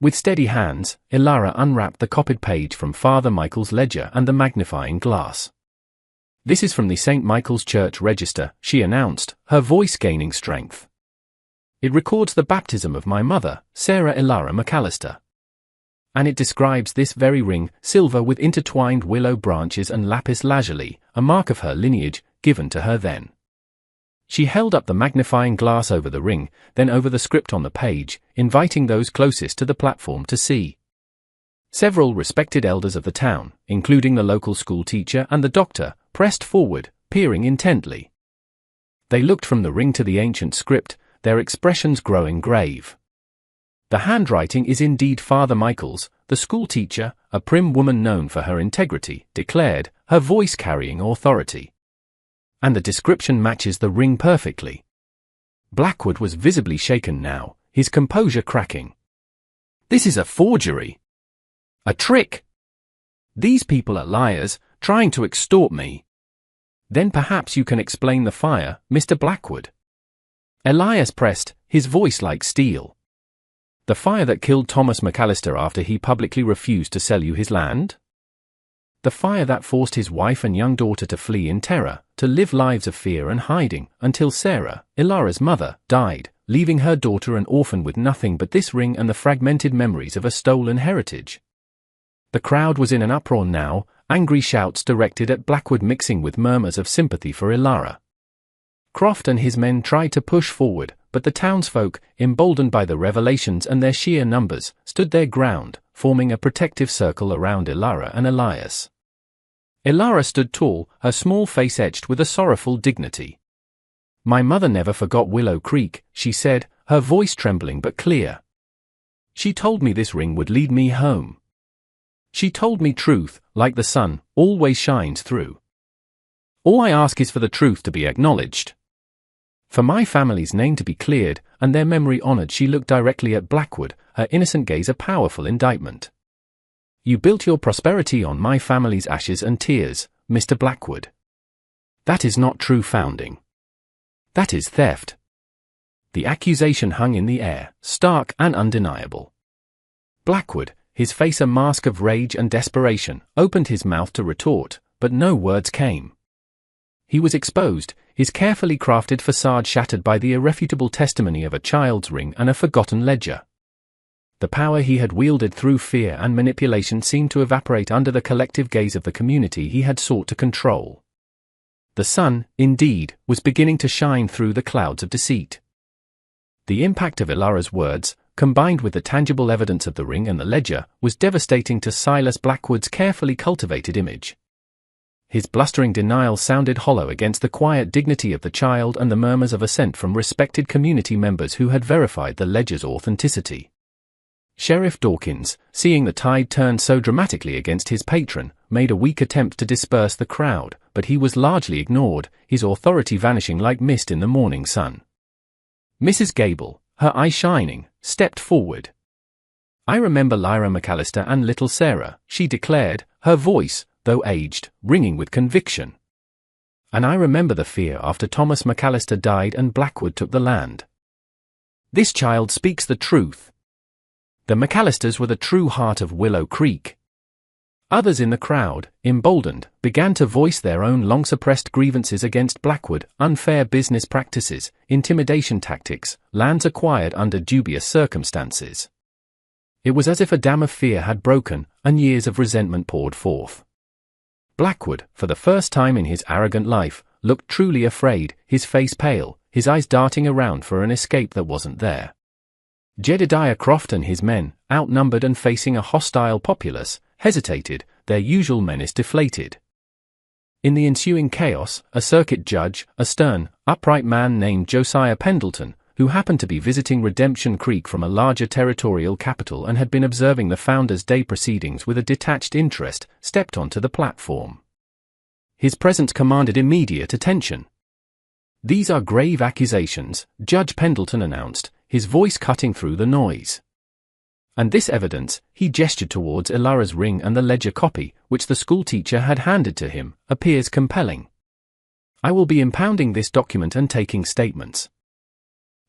With steady hands, Ilara unwrapped the copied page from Father Michael's ledger and the magnifying glass. "This is from the St. Michael's Church Register," she announced, her voice gaining strength. "It records the baptism of my mother, Sarah Ilara McAllister. And it describes this very ring, silver with intertwined willow branches and lapis lazuli, a mark of her lineage, given to her then." She held up the magnifying glass over the ring, then over the script on the page, inviting those closest to the platform to see. Several respected elders of the town, including the local school teacher and the doctor, pressed forward, peering intently. They looked from the ring to the ancient script, their expressions growing grave. "The handwriting is indeed Father Michael's," the school teacher, a prim woman known for her integrity, declared, her voice carrying authority. "And the description matches the ring perfectly." Blackwood was visibly shaken now, his composure cracking. "This is a forgery. A trick. These people are liars, trying to extort me." "Then perhaps you can explain the fire, Mr. Blackwood." Elias pressed, his voice like steel. "The fire that killed Thomas McAllister after he publicly refused to sell you his land? The fire that forced his wife and young daughter to flee in terror, to live lives of fear and hiding, until Sarah, Ilara's mother, died, leaving her daughter an orphan with nothing but this ring and the fragmented memories of a stolen heritage." The crowd was in an uproar now, angry shouts directed at Blackwood mixing with murmurs of sympathy for Ilara. Croft and his men tried to push forward, but the townsfolk, emboldened by the revelations and their sheer numbers, stood their ground, forming a protective circle around Ilara and Elias. Ilara stood tall, her small face etched with a sorrowful dignity. "My mother never forgot Willow Creek," she said, her voice trembling but clear. "She told me this ring would lead me home. She told me truth, like the sun, always shines through. All I ask is for the truth to be acknowledged. For my family's name to be cleared, and their memory honored." She looked directly at Blackwood, her innocent gaze a powerful indictment. "You built your prosperity on my family's ashes and tears, Mr. Blackwood. That is not true founding. That is theft." The accusation hung in the air, stark and undeniable. Blackwood, his face a mask of rage and desperation, opened his mouth to retort, but no words came. He was exposed, his carefully crafted facade shattered by the irrefutable testimony of a child's ring and a forgotten ledger. The power he had wielded through fear and manipulation seemed to evaporate under the collective gaze of the community he had sought to control. The sun, indeed, was beginning to shine through the clouds of deceit. The impact of Ilara's words, combined with the tangible evidence of the ring and the ledger, was devastating to Silas Blackwood's carefully cultivated image. His blustering denial sounded hollow against the quiet dignity of the child and the murmurs of assent from respected community members who had verified the ledger's authenticity. Sheriff Dawkins, seeing the tide turn so dramatically against his patron, made a weak attempt to disperse the crowd, but he was largely ignored, his authority vanishing like mist in the morning sun. Mrs. Gable, her eyes shining, stepped forward. "I remember Lyra McAllister and little Sarah," she declared, her voice, though aged, ringing with conviction. "And I remember the fear after Thomas McAllister died and Blackwood took the land. This child speaks the truth. The McAllisters were the true heart of Willow Creek." Others in the crowd, emboldened, began to voice their own long-suppressed grievances against Blackwood: unfair business practices, intimidation tactics, lands acquired under dubious circumstances. It was as if a dam of fear had broken, and years of resentment poured forth. Blackwood, for the first time in his arrogant life, looked truly afraid, his face pale, his eyes darting around for an escape that wasn't there. Jedediah Croft and his men, outnumbered and facing a hostile populace, hesitated, their usual menace deflated. In the ensuing chaos, a circuit judge, a stern, upright man named Josiah Pendleton, who happened to be visiting Redemption Creek from a larger territorial capital and had been observing the Founders' Day proceedings with a detached interest, stepped onto the platform. His presence commanded immediate attention. "These are grave accusations," Judge Pendleton announced, his voice cutting through the noise. "And this evidence," he gestured towards Ilara's ring and the ledger copy, which the schoolteacher had handed to him, "appears compelling. I will be impounding this document and taking statements.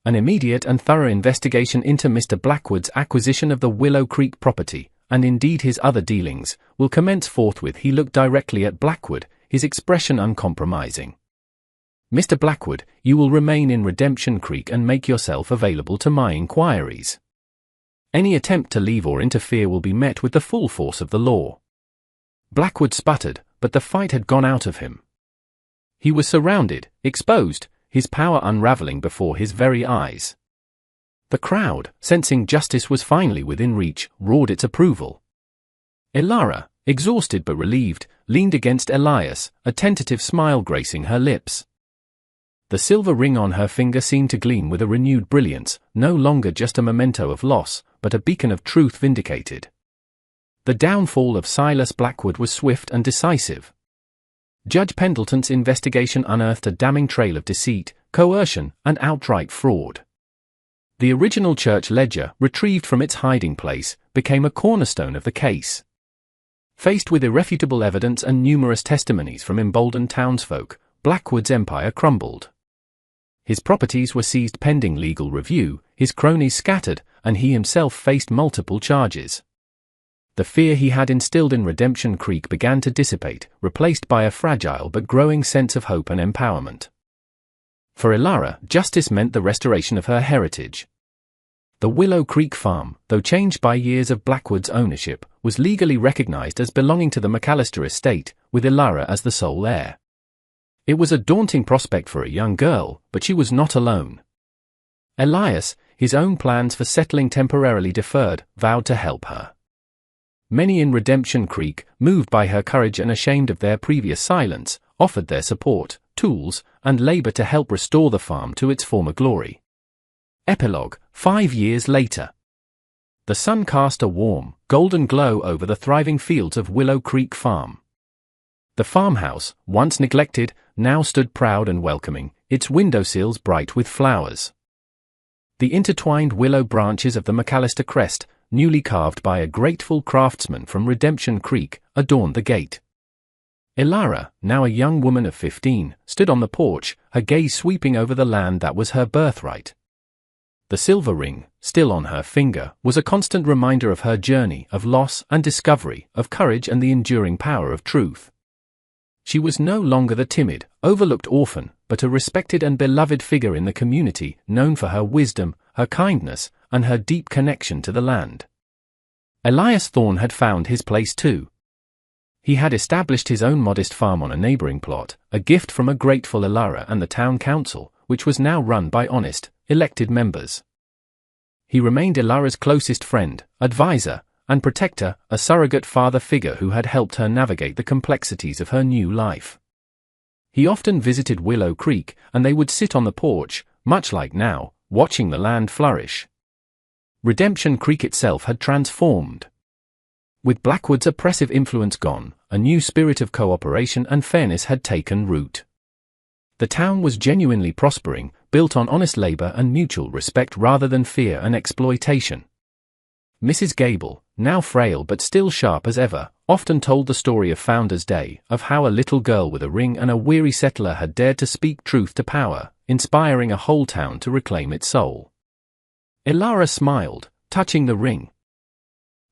An immediate and thorough investigation into Mr. Blackwood's acquisition of the Willow Creek property, and indeed his other dealings, will commence forthwith." He looked directly at Blackwood, his expression uncompromising. "Mr. Blackwood, you will remain in Redemption Creek and make yourself available to my inquiries. Any attempt to leave or interfere will be met with the full force of the law." Blackwood sputtered, but the fight had gone out of him. He was surrounded, exposed, his power unraveling before his very eyes. The crowd, sensing justice was finally within reach, roared its approval. Ilara, exhausted but relieved, leaned against Elias, a tentative smile gracing her lips. The silver ring on her finger seemed to gleam with a renewed brilliance, no longer just a memento of loss, but a beacon of truth vindicated. The downfall of Silas Blackwood was swift and decisive. Judge Pendleton's investigation unearthed a damning trail of deceit, coercion, and outright fraud. The original church ledger, retrieved from its hiding place, became a cornerstone of the case. Faced with irrefutable evidence and numerous testimonies from emboldened townsfolk, Blackwood's empire crumbled. His properties were seized pending legal review, his cronies scattered, and he himself faced multiple charges. The fear he had instilled in Redemption Creek began to dissipate, replaced by a fragile but growing sense of hope and empowerment. For Ilara, justice meant the restoration of her heritage. The Willow Creek farm, though changed by years of Blackwood's ownership, was legally recognized as belonging to the McAllister estate, with Ilara as the sole heir. It was a daunting prospect for a young girl, but she was not alone. Elias, his own plans for settling temporarily deferred, vowed to help her. Many in Redemption Creek, moved by her courage and ashamed of their previous silence, offered their support, tools, and labor to help restore the farm to its former glory. Epilogue, 5 years later. The sun cast a warm, golden glow over the thriving fields of Willow Creek Farm. The farmhouse, once neglected, now stood proud and welcoming, its windowsills bright with flowers. The intertwined willow branches of the McAllister crest, newly carved by a grateful craftsman from Redemption Creek, adorned the gate. Ilara, now a young woman of 15, stood on the porch, her gaze sweeping over the land that was her birthright. The silver ring, still on her finger, was a constant reminder of her journey, of loss and discovery, of courage and the enduring power of truth. She was no longer the timid, overlooked orphan, but a respected and beloved figure in the community, known for her wisdom, her kindness, and her deep connection to the land. Elias Thorne had found his place too. He had established his own modest farm on a neighboring plot, a gift from a grateful Ilara and the town council, which was now run by honest, elected members. He remained Ilara's closest friend, advisor, and protector, a surrogate father figure who had helped her navigate the complexities of her new life. He often visited Willow Creek, and they would sit on the porch, much like now, watching the land flourish. Redemption Creek itself had transformed. With Blackwood's oppressive influence gone, a new spirit of cooperation and fairness had taken root. The town was genuinely prospering, built on honest labor and mutual respect rather than fear and exploitation. Mrs. Gable, now frail but still sharp as ever, often told the story of Founder's Day, of how a little girl with a ring and a weary settler had dared to speak truth to power, inspiring a whole town to reclaim its soul. Ilara smiled, touching the ring.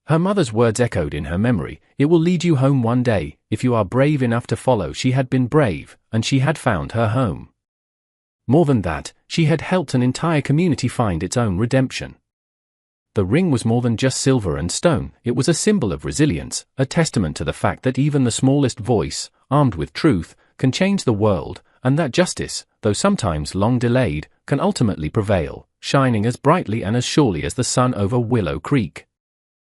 Her mother's words echoed in her memory, "It will lead you home one day, if you are brave enough to follow." She had been brave, and she had found her home. More than that, she had helped an entire community find its own redemption. The ring was more than just silver and stone, it was a symbol of resilience, a testament to the fact that even the smallest voice, armed with truth, can change the world, and that justice, though sometimes long delayed, can ultimately prevail, shining as brightly and as surely as the sun over Willow Creek.